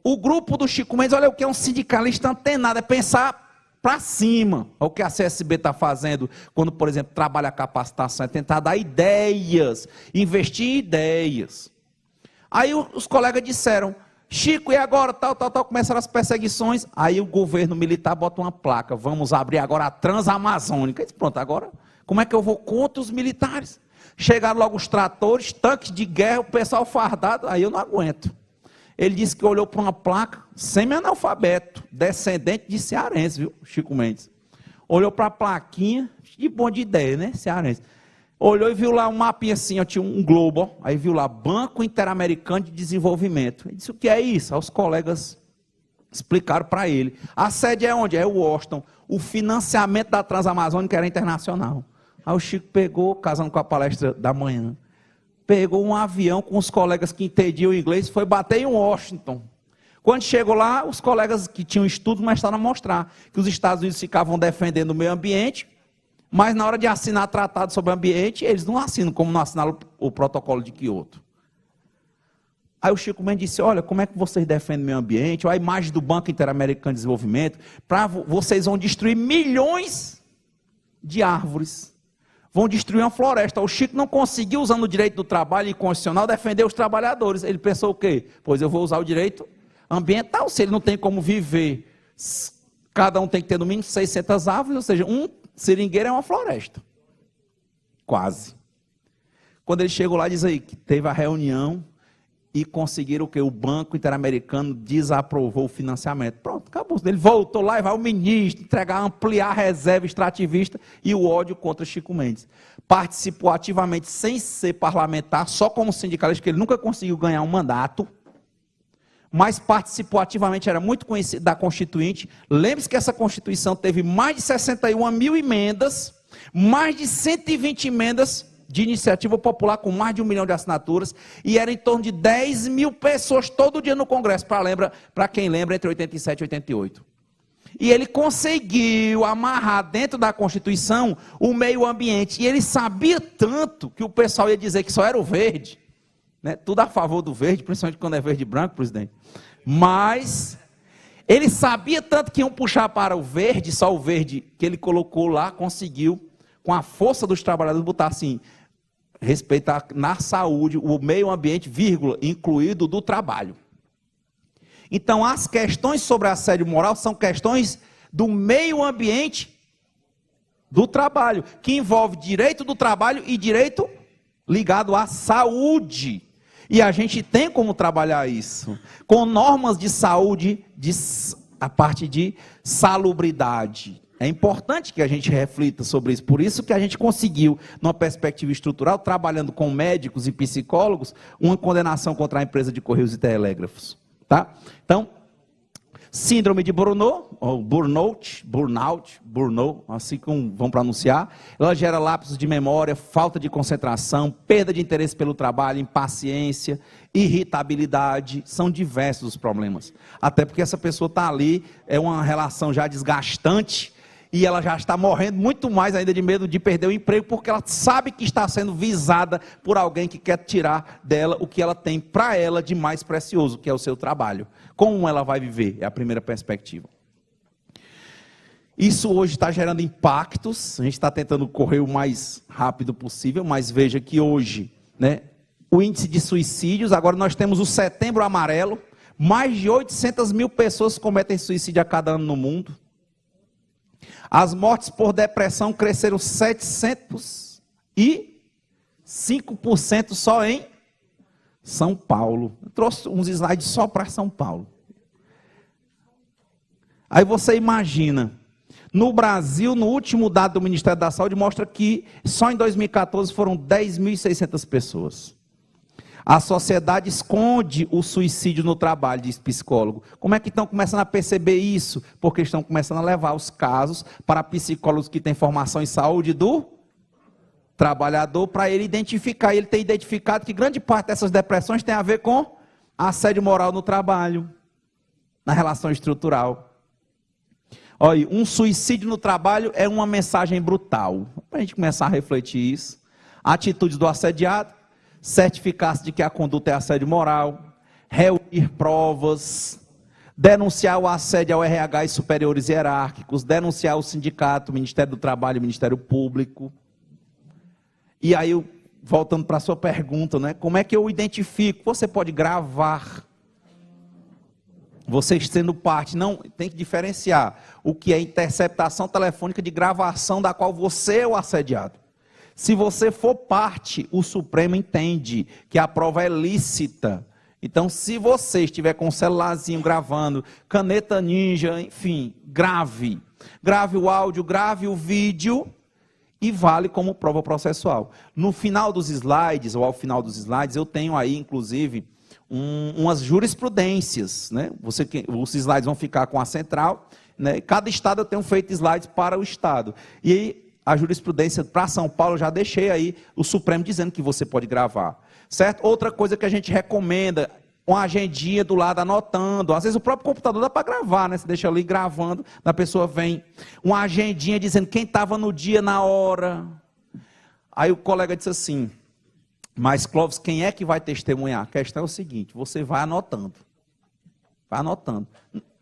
o grupo do Chico Mendes, olha o que é um sindicalista antenado, é pensar para cima. É o que a CSB está fazendo quando, por exemplo, trabalha a capacitação, é tentar dar ideias, investir em ideias. Aí os colegas disseram: Chico, e agora? Tal, começaram as perseguições. Aí o governo militar bota uma placa: vamos abrir agora a Transamazônica. Disse: pronto, agora como é que eu vou contra os militares? Chegaram logo os tratores, tanques de guerra, o pessoal fardado. Aí eu não aguento. Ele disse que olhou para uma placa, semi-analfabeto, descendente de cearense, viu, Chico Mendes. Olhou para a plaquinha, de bom de ideia, né, cearense. Olhou e viu lá um mapinha assim, ó, tinha um globo, ó, aí viu lá, Banco Interamericano de Desenvolvimento. Ele disse: o que é isso? Aí os colegas explicaram para ele. A sede é onde? É Washington. O financiamento da Transamazônica era internacional. Aí o Chico pegou, casando com a palestra da manhã, pegou um avião com os colegas que entendiam inglês, foi bater em Washington. Quando chegou lá, os colegas que tinham estudo começaram a mostrar que os Estados Unidos ficavam defendendo o meio ambiente, mas na hora de assinar tratado sobre o ambiente, eles não assinam como não assinaram o protocolo de Kyoto. Aí o Chico Mendes disse, olha, como é que vocês defendem o meio ambiente? Olha a imagem do Banco Interamericano de Desenvolvimento, vocês vão destruir milhões de árvores, vão destruir uma floresta. O Chico não conseguiu, usando o direito do trabalho e constitucional, defender os trabalhadores. Ele pensou o quê? Pois eu vou usar o direito ambiental, se ele não tem como viver, cada um tem que ter no mínimo 600 árvores, ou seja, um seringueiro é uma floresta, quase. Quando ele chegou lá, diz aí, que teve a reunião e conseguiram que o Banco Interamericano desaprovou o financiamento. Pronto, acabou. Ele voltou lá e vai o ministro entregar, ampliar a reserva extrativista e o ódio contra Chico Mendes. Participou ativamente, sem ser parlamentar, só como sindicalista, que ele nunca conseguiu ganhar um mandato, mas participou ativamente, era muito conhecido da Constituinte. Lembre-se que essa Constituição teve mais de 61 mil emendas, mais de 120 emendas de iniciativa popular com mais de 1 milhão de assinaturas, e era em torno de 10 mil pessoas todo dia no Congresso, para quem lembra, entre 87 e 88. E ele conseguiu amarrar dentro da Constituição o meio ambiente, e ele sabia tanto que o pessoal ia dizer que só era o verde, né? Tudo a favor do verde, principalmente quando é verde e branco, presidente. Mas ele sabia tanto que iam puxar para o verde, só o verde que ele colocou lá, conseguiu, com a força dos trabalhadores, botar assim, respeitar na saúde, o meio ambiente, vírgula, incluído do trabalho. Então, as questões sobre assédio moral são questões do meio ambiente do trabalho, que envolve direito do trabalho e direito ligado à saúde. E a gente tem como trabalhar isso, com normas de saúde, a parte de salubridade. É importante que a gente reflita sobre isso, por isso que a gente conseguiu, numa perspectiva estrutural, trabalhando com médicos e psicólogos, uma condenação contra a empresa de Correios e Telégrafos. Tá? Então, síndrome de Burnout, ou burnout, assim como vão pronunciar, ela gera lapsos de memória, falta de concentração, perda de interesse pelo trabalho, impaciência, irritabilidade, são diversos os problemas. Até porque essa pessoa está ali, é uma relação já desgastante, e ela já está morrendo muito mais ainda de medo de perder o emprego, porque ela sabe que está sendo visada por alguém que quer tirar dela o que ela tem para ela de mais precioso, que é o seu trabalho. Como ela vai viver? É a primeira perspectiva. Isso hoje está gerando impactos, a gente está tentando correr o mais rápido possível, mas veja que hoje, né, o índice de suicídios, agora nós temos o Setembro Amarelo, mais de 800 mil pessoas cometem suicídio a cada ano no mundo. As mortes por depressão cresceram 705% só em São Paulo. Eu trouxe uns slides só para São Paulo. Aí você imagina, no Brasil, no último dado do Ministério da Saúde, mostra que só em 2014 foram 10.600 pessoas. A sociedade esconde o suicídio no trabalho, diz psicólogo. Como é que estão começando a perceber isso? Porque estão começando a levar os casos para psicólogos que têm formação em saúde do trabalhador, para ele identificar. Ele tem identificado que grande parte dessas depressões tem a ver com assédio moral no trabalho, na relação estrutural. Olha, um suicídio no trabalho é uma mensagem brutal. Para a gente começar a refletir isso. Atitudes do assediado. Certificar-se de que a conduta é assédio moral, reunir provas, denunciar o assédio ao RH e superiores hierárquicos, denunciar o sindicato, o Ministério do Trabalho e o Ministério Público. E aí, voltando para a sua pergunta, né, como é que eu identifico? Você pode gravar, você sendo parte, não, tem que diferenciar o que é interceptação telefônica de gravação da qual você é o assediado. Se você for parte, o Supremo entende que a prova é lícita. Então, se você estiver com um celularzinho gravando, caneta ninja, enfim, grave. Grave o áudio, grave o vídeo e vale como prova processual. No final dos slides, ou ao final dos slides, eu tenho aí, inclusive, umas jurisprudências. Né? Os slides vão ficar com a central. Né? Cada estado eu tenho feito slides para o estado. E aí, a jurisprudência para São Paulo, eu já deixei aí o Supremo dizendo que você pode gravar, certo? Outra coisa que a gente recomenda, uma agendinha do lado anotando, às vezes o próprio computador dá para gravar, né? Você deixa ali gravando, a pessoa vem, uma agendinha dizendo quem estava no dia, na hora. Aí o colega disse assim, Mas, Clóvis, quem é que vai testemunhar? A questão é o seguinte, você vai anotando. Vai anotando.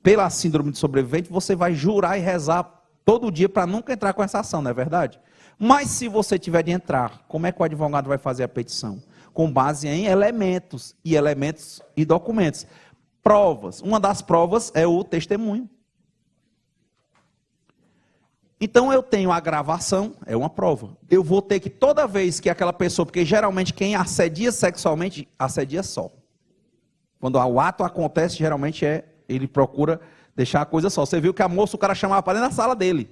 Pela síndrome de sobrevivente, você vai jurar e rezar todo dia para nunca entrar com essa ação, não é verdade? Mas se você tiver de entrar, como é que o advogado vai fazer a petição? Com base em elementos e documentos. Provas. Uma das provas é o testemunho. Então eu tenho a gravação, é uma prova. Eu vou ter que, toda vez que aquela pessoa, porque geralmente quem assedia sexualmente, assedia só. Quando o ato acontece, geralmente ele procura deixar a coisa só. Você viu que a moça, o cara chamava para dentro da sala dele.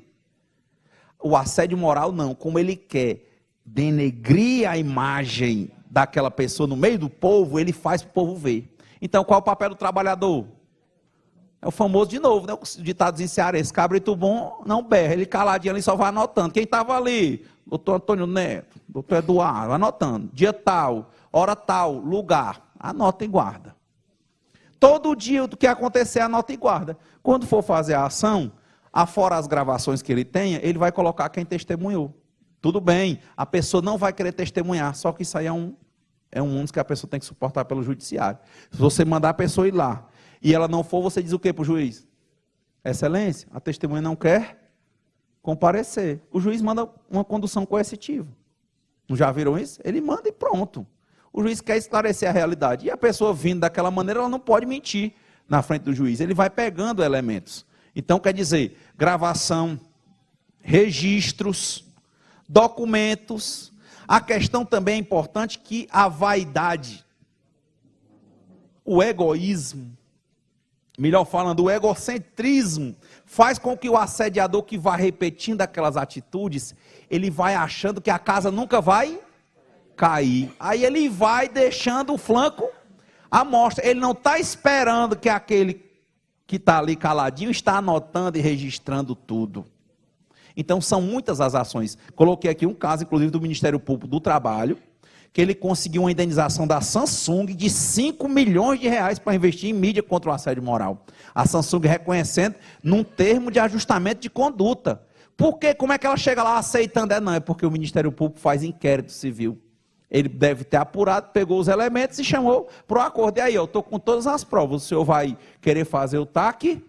O assédio moral não, como ele quer denegrir a imagem daquela pessoa no meio do povo, ele faz para o povo ver. Então qual é o papel do trabalhador? É o famoso de novo, né? O ditadozinho cearense, cabrito bom não berra, ele caladinho ali só vai anotando. Quem estava ali? Doutor Antônio Neto, doutor Eduardo, anotando. Dia tal, hora tal, lugar, anota e guarda. Todo dia do que acontecer, anota e guarda. Quando for fazer a ação, afora as gravações que ele tenha, ele vai colocar quem testemunhou. Tudo bem, a pessoa não vai querer testemunhar, só que isso aí é um mundo que a pessoa tem que suportar pelo judiciário. Se você mandar a pessoa ir lá, e ela não for, você diz o quê para o juiz? Excelência, a testemunha não quer comparecer. O juiz manda uma condução coercitiva. Não já viram isso? Ele manda e pronto. O juiz quer esclarecer a realidade. E a pessoa vindo daquela maneira, ela não pode mentir na frente do juiz. Ele vai pegando elementos. Então, quer dizer, gravação, registros, documentos. A questão também é importante que a vaidade, o egoísmo, melhor falando, o egocentrismo, faz com que o assediador que vai repetindo aquelas atitudes, ele vai achando que a casa nunca vai cair. Aí ele vai deixando o flanco à mostra. Ele não está esperando que aquele que está ali caladinho está anotando e registrando tudo. Então são muitas as ações. Coloquei aqui um caso, inclusive, do Ministério Público do Trabalho, que ele conseguiu uma indenização da Samsung de 5 milhões de reais para investir em mídia contra o assédio moral. A Samsung reconhecendo num termo de ajustamento de conduta. Por quê? Como é que ela chega lá aceitando? Não, é porque o Ministério Público faz inquérito civil. Ele deve ter apurado, pegou os elementos e chamou para o acordo. E aí, eu estou com todas as provas. O senhor vai querer fazer o TAC?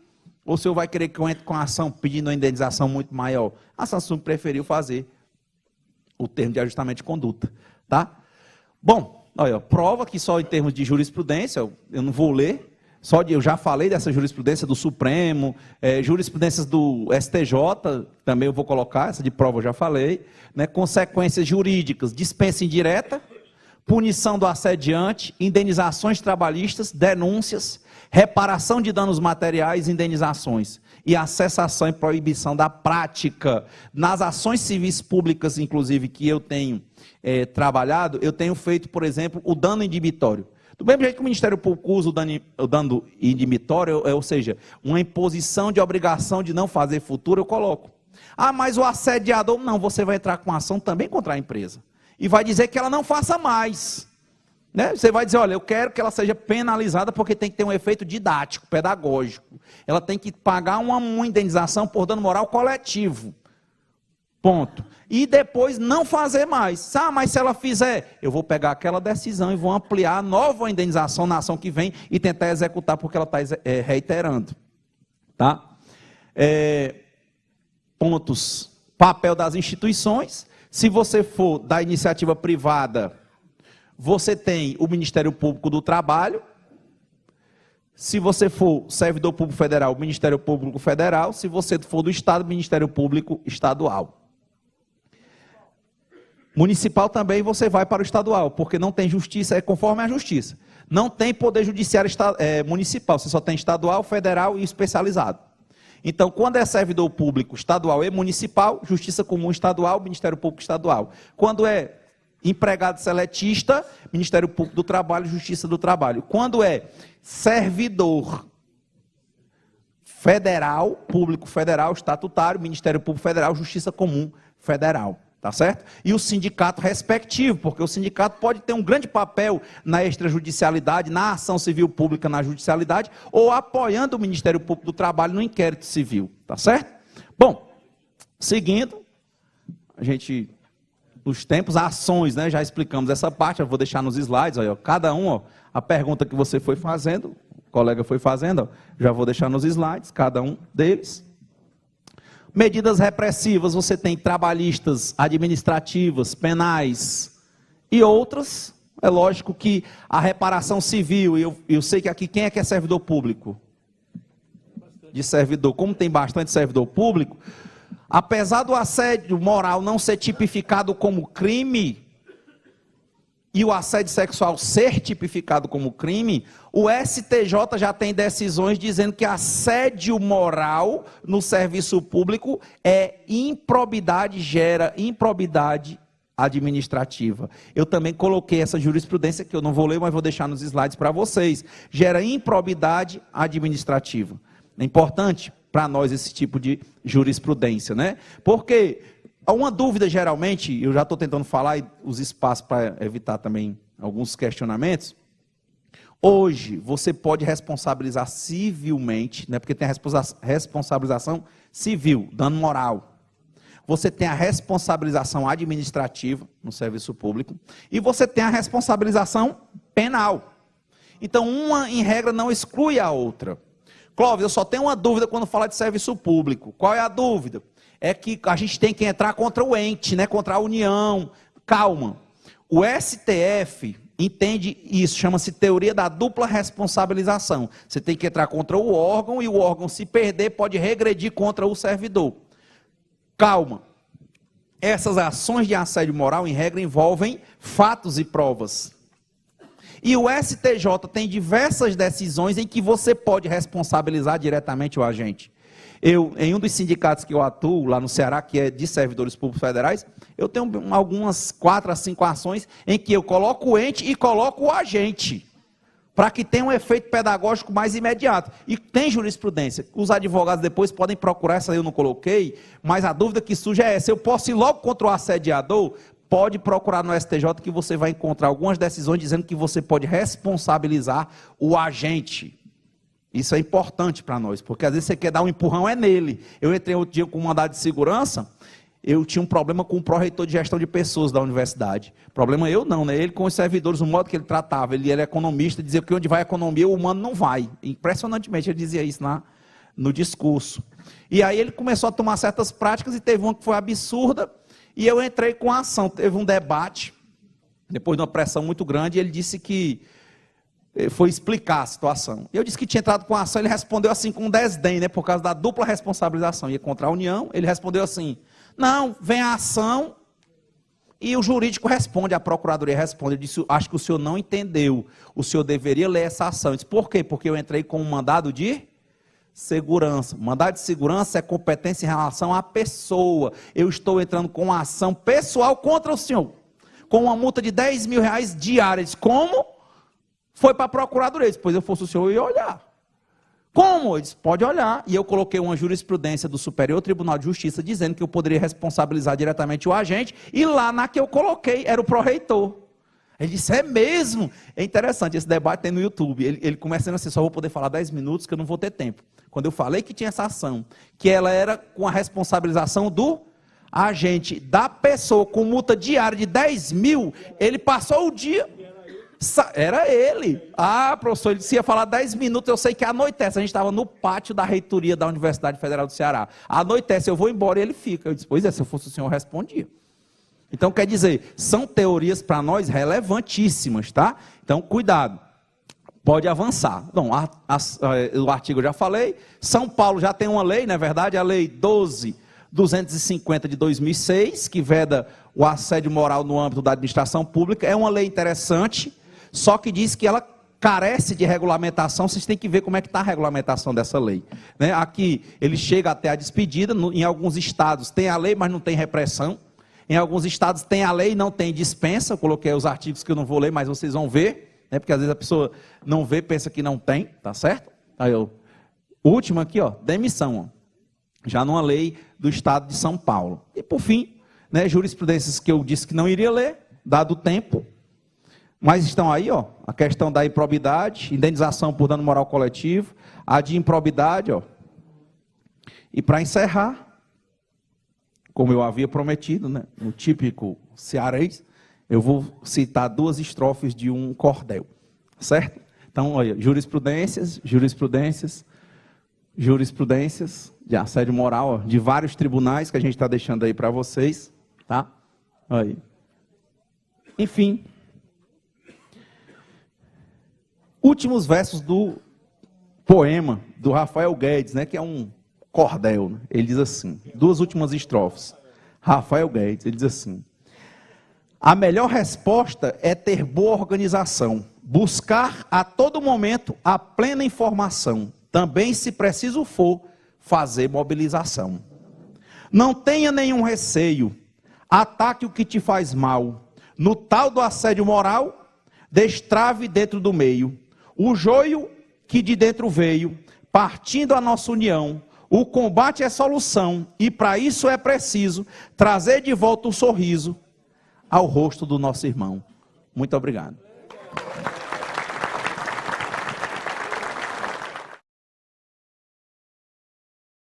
Ou o senhor vai querer que eu entre com a ação pedindo uma indenização muito maior? A Samsung preferiu fazer o termo de ajustamento de conduta. Tá? Bom, olha, prova que só em termos de jurisprudência, eu não vou ler, eu já falei dessa jurisprudência do Supremo, jurisprudências do STJ, também eu vou colocar, essa de prova eu já falei, né, consequências jurídicas, dispensa indireta, punição do assediante, indenizações trabalhistas, denúncias, reparação de danos materiais, indenizações, e a cessação e proibição da prática. Nas ações civis públicas, inclusive, que eu tenho trabalhado, eu tenho feito, por exemplo, o dano indimitório. Do mesmo jeito que o Ministério Público usa o dano indimitório, ou seja, uma imposição de obrigação de não fazer futuro, eu coloco. Ah, mas o assediador, não, você vai entrar com ação também contra a empresa. E vai dizer que ela não faça mais. Né? Você vai dizer, olha, eu quero que ela seja penalizada porque tem que ter um efeito didático, pedagógico. Ela tem que pagar uma indenização por dano moral coletivo. Ponto. E depois não fazer mais. Ah, mas se ela fizer, eu vou pegar aquela decisão e vou ampliar a nova indenização na ação que vem e tentar executar porque ela está reiterando. Tá? Pontos. Papel das instituições. Se você for da iniciativa privada, você tem o Ministério Público do Trabalho. Se você for servidor público federal, o Ministério Público Federal. Se você for do Estado, o Ministério Público Estadual. Municipal também você vai para o estadual, porque não tem justiça, é conforme a justiça. Não tem poder judiciário municipal, você só tem estadual, federal e especializado. Então, quando é servidor público estadual e municipal, Justiça Comum Estadual, Ministério Público Estadual. Quando é empregado seletista, Ministério Público do Trabalho, Justiça do Trabalho. Quando é servidor federal, público federal, estatutário, Ministério Público Federal, Justiça Comum Federal. Tá certo? E o sindicato respectivo, porque o sindicato pode ter um grande papel na extrajudicialidade, na ação civil pública na judicialidade, ou apoiando o Ministério Público do Trabalho no inquérito civil. Tá certo? Bom, seguindo, a gente nos tempos, ações, né? Já explicamos essa parte, eu vou deixar nos slides, ó, cada um, ó, a pergunta que você foi fazendo, o colega foi fazendo, ó, já vou deixar nos slides, cada um deles. Medidas repressivas, você tem trabalhistas, administrativas, penais e outras. É lógico que a reparação civil, eu sei que aqui quem é que é servidor público? De servidor, como tem bastante servidor público, apesar do assédio moral não ser tipificado como crime, e o assédio sexual ser tipificado como crime, o STJ já tem decisões dizendo que assédio moral no serviço público é improbidade, gera improbidade administrativa. Eu também coloquei essa jurisprudência, que eu não vou ler, mas vou deixar nos slides para vocês. Gera improbidade administrativa. É importante para nós esse tipo de jurisprudência, né? Porque uma dúvida, geralmente, eu já estou tentando falar, e os espaços para evitar também alguns questionamentos. Hoje, você pode responsabilizar civilmente, né? Porque tem a responsabilização civil, dano moral. Você tem a responsabilização administrativa no serviço público e você tem a responsabilização penal. Então, uma, em regra, não exclui a outra. Clóvis, eu só tenho uma dúvida quando fala de serviço público. Qual é a dúvida? É que a gente tem que entrar contra o ente, né? Contra a União. Calma. O STF entende isso, chama-se teoria da dupla responsabilização. Você tem que entrar contra o órgão e o órgão, se perder, pode regredir contra o servidor. Calma, essas ações de assédio moral, em regra, envolvem fatos e provas. E o STJ tem diversas decisões em que você pode responsabilizar diretamente o agente. Em um dos sindicatos que eu atuo, lá no Ceará, que é de servidores públicos federais, eu tenho algumas 4 a 5 ações em que eu coloco o ente e coloco o agente, para que tenha um efeito pedagógico mais imediato. E tem jurisprudência. Os advogados depois podem procurar, essa eu não coloquei, mas a dúvida que surge é essa: eu posso ir logo contra o assediador? Pode procurar no STJ que você vai encontrar algumas decisões dizendo que você pode responsabilizar o agente. Isso é importante para nós, porque às vezes você quer dar um empurrão, é nele. Eu entrei outro dia com um mandado de segurança, eu tinha um problema com o pró-reitor de gestão de pessoas da universidade. Problema eu não, né? Ele com os servidores, o modo que ele tratava, ele era economista, dizia que onde vai a economia, o humano não vai. Impressionantemente ele dizia isso no discurso. E aí ele começou a tomar certas práticas e teve uma que foi absurda, e eu entrei com a ação. Teve um debate, depois de uma pressão muito grande, e ele disse que foi explicar a situação. Eu disse que tinha entrado com a ação, ele respondeu assim com desdém, né? Por causa da dupla responsabilização. Ia contra a União, ele respondeu assim: não, vem a ação e o jurídico responde, a procuradoria responde. Eu disse: acho que o senhor não entendeu, o senhor deveria ler essa ação. Eu disse: por quê? Porque eu entrei com um mandado de segurança. Mandado de segurança é competência em relação à pessoa. Eu estou entrando com uma ação pessoal contra o senhor, com uma multa de R$10 mil diária. Eu disse: como? Foi para a procuradoria. Depois eu fosse o senhor, eu ia olhar. Como? Eu disse: pode olhar. E eu coloquei uma jurisprudência do Superior Tribunal de Justiça dizendo que eu poderia responsabilizar diretamente o agente, e lá na que eu coloquei era o pró-reitor. Ele disse: é mesmo? É interessante, esse debate tem no YouTube. Ele começando assim: só vou poder falar 10 minutos que eu não vou ter tempo. Quando eu falei que tinha essa ação, que ela era com a responsabilização do agente, da pessoa, com multa diária de 10 mil, ele passou o dia... Era ele. Ah, professor, ele disse: ia falar 10 minutos, eu sei que anoitece. A gente estava no pátio da reitoria da Universidade Federal do Ceará. Anoitece, eu vou embora e ele fica. Eu disse: pois é, se eu fosse o senhor, eu respondia. Então, quer dizer, são teorias para nós relevantíssimas, tá? Então, cuidado. Pode avançar. Bom, o artigo eu já falei. São Paulo já tem uma lei, não é verdade? A lei 12.250 de 2006, que veda o assédio moral no âmbito da administração pública. É uma lei interessante, só que diz que ela carece de regulamentação. Vocês têm que ver como é que está a regulamentação dessa lei, né? Aqui ele chega até a despedida. Em alguns estados tem a lei, mas não tem repressão. Em alguns estados tem a lei e não tem dispensa. Eu coloquei os artigos que eu não vou ler, mas vocês vão ver, né? Porque às vezes a pessoa não vê, pensa que não tem, tá certo? Aí o último aqui, ó, demissão, ó. Já numa lei do estado de São Paulo. E por fim, né, jurisprudências que eu disse que não iria ler, dado o tempo, mas estão aí, ó, a questão da improbidade, indenização por dano moral coletivo, a de improbidade, ó. E para encerrar, como eu havia prometido, né, no típico cearense, eu vou citar 2 estrofes de um cordel, certo? Então, olha, jurisprudências de assédio moral, ó, de vários tribunais que a gente está deixando aí para vocês, tá? Aí. Enfim. Últimos versos do poema do Rafael Guedes, né, que é um cordel, né? Ele diz assim, 2 últimas estrofes. Rafael Guedes, ele diz assim: a melhor resposta é ter boa organização, buscar a todo momento a plena informação, também, se preciso for, fazer mobilização. Não tenha nenhum receio, ataque o que te faz mal, no tal do assédio moral, destrave dentro do meio, o joio que de dentro veio, partindo a nossa união, o combate é solução, e para isso é preciso trazer de volta o sorriso ao rosto do nosso irmão. Muito obrigado.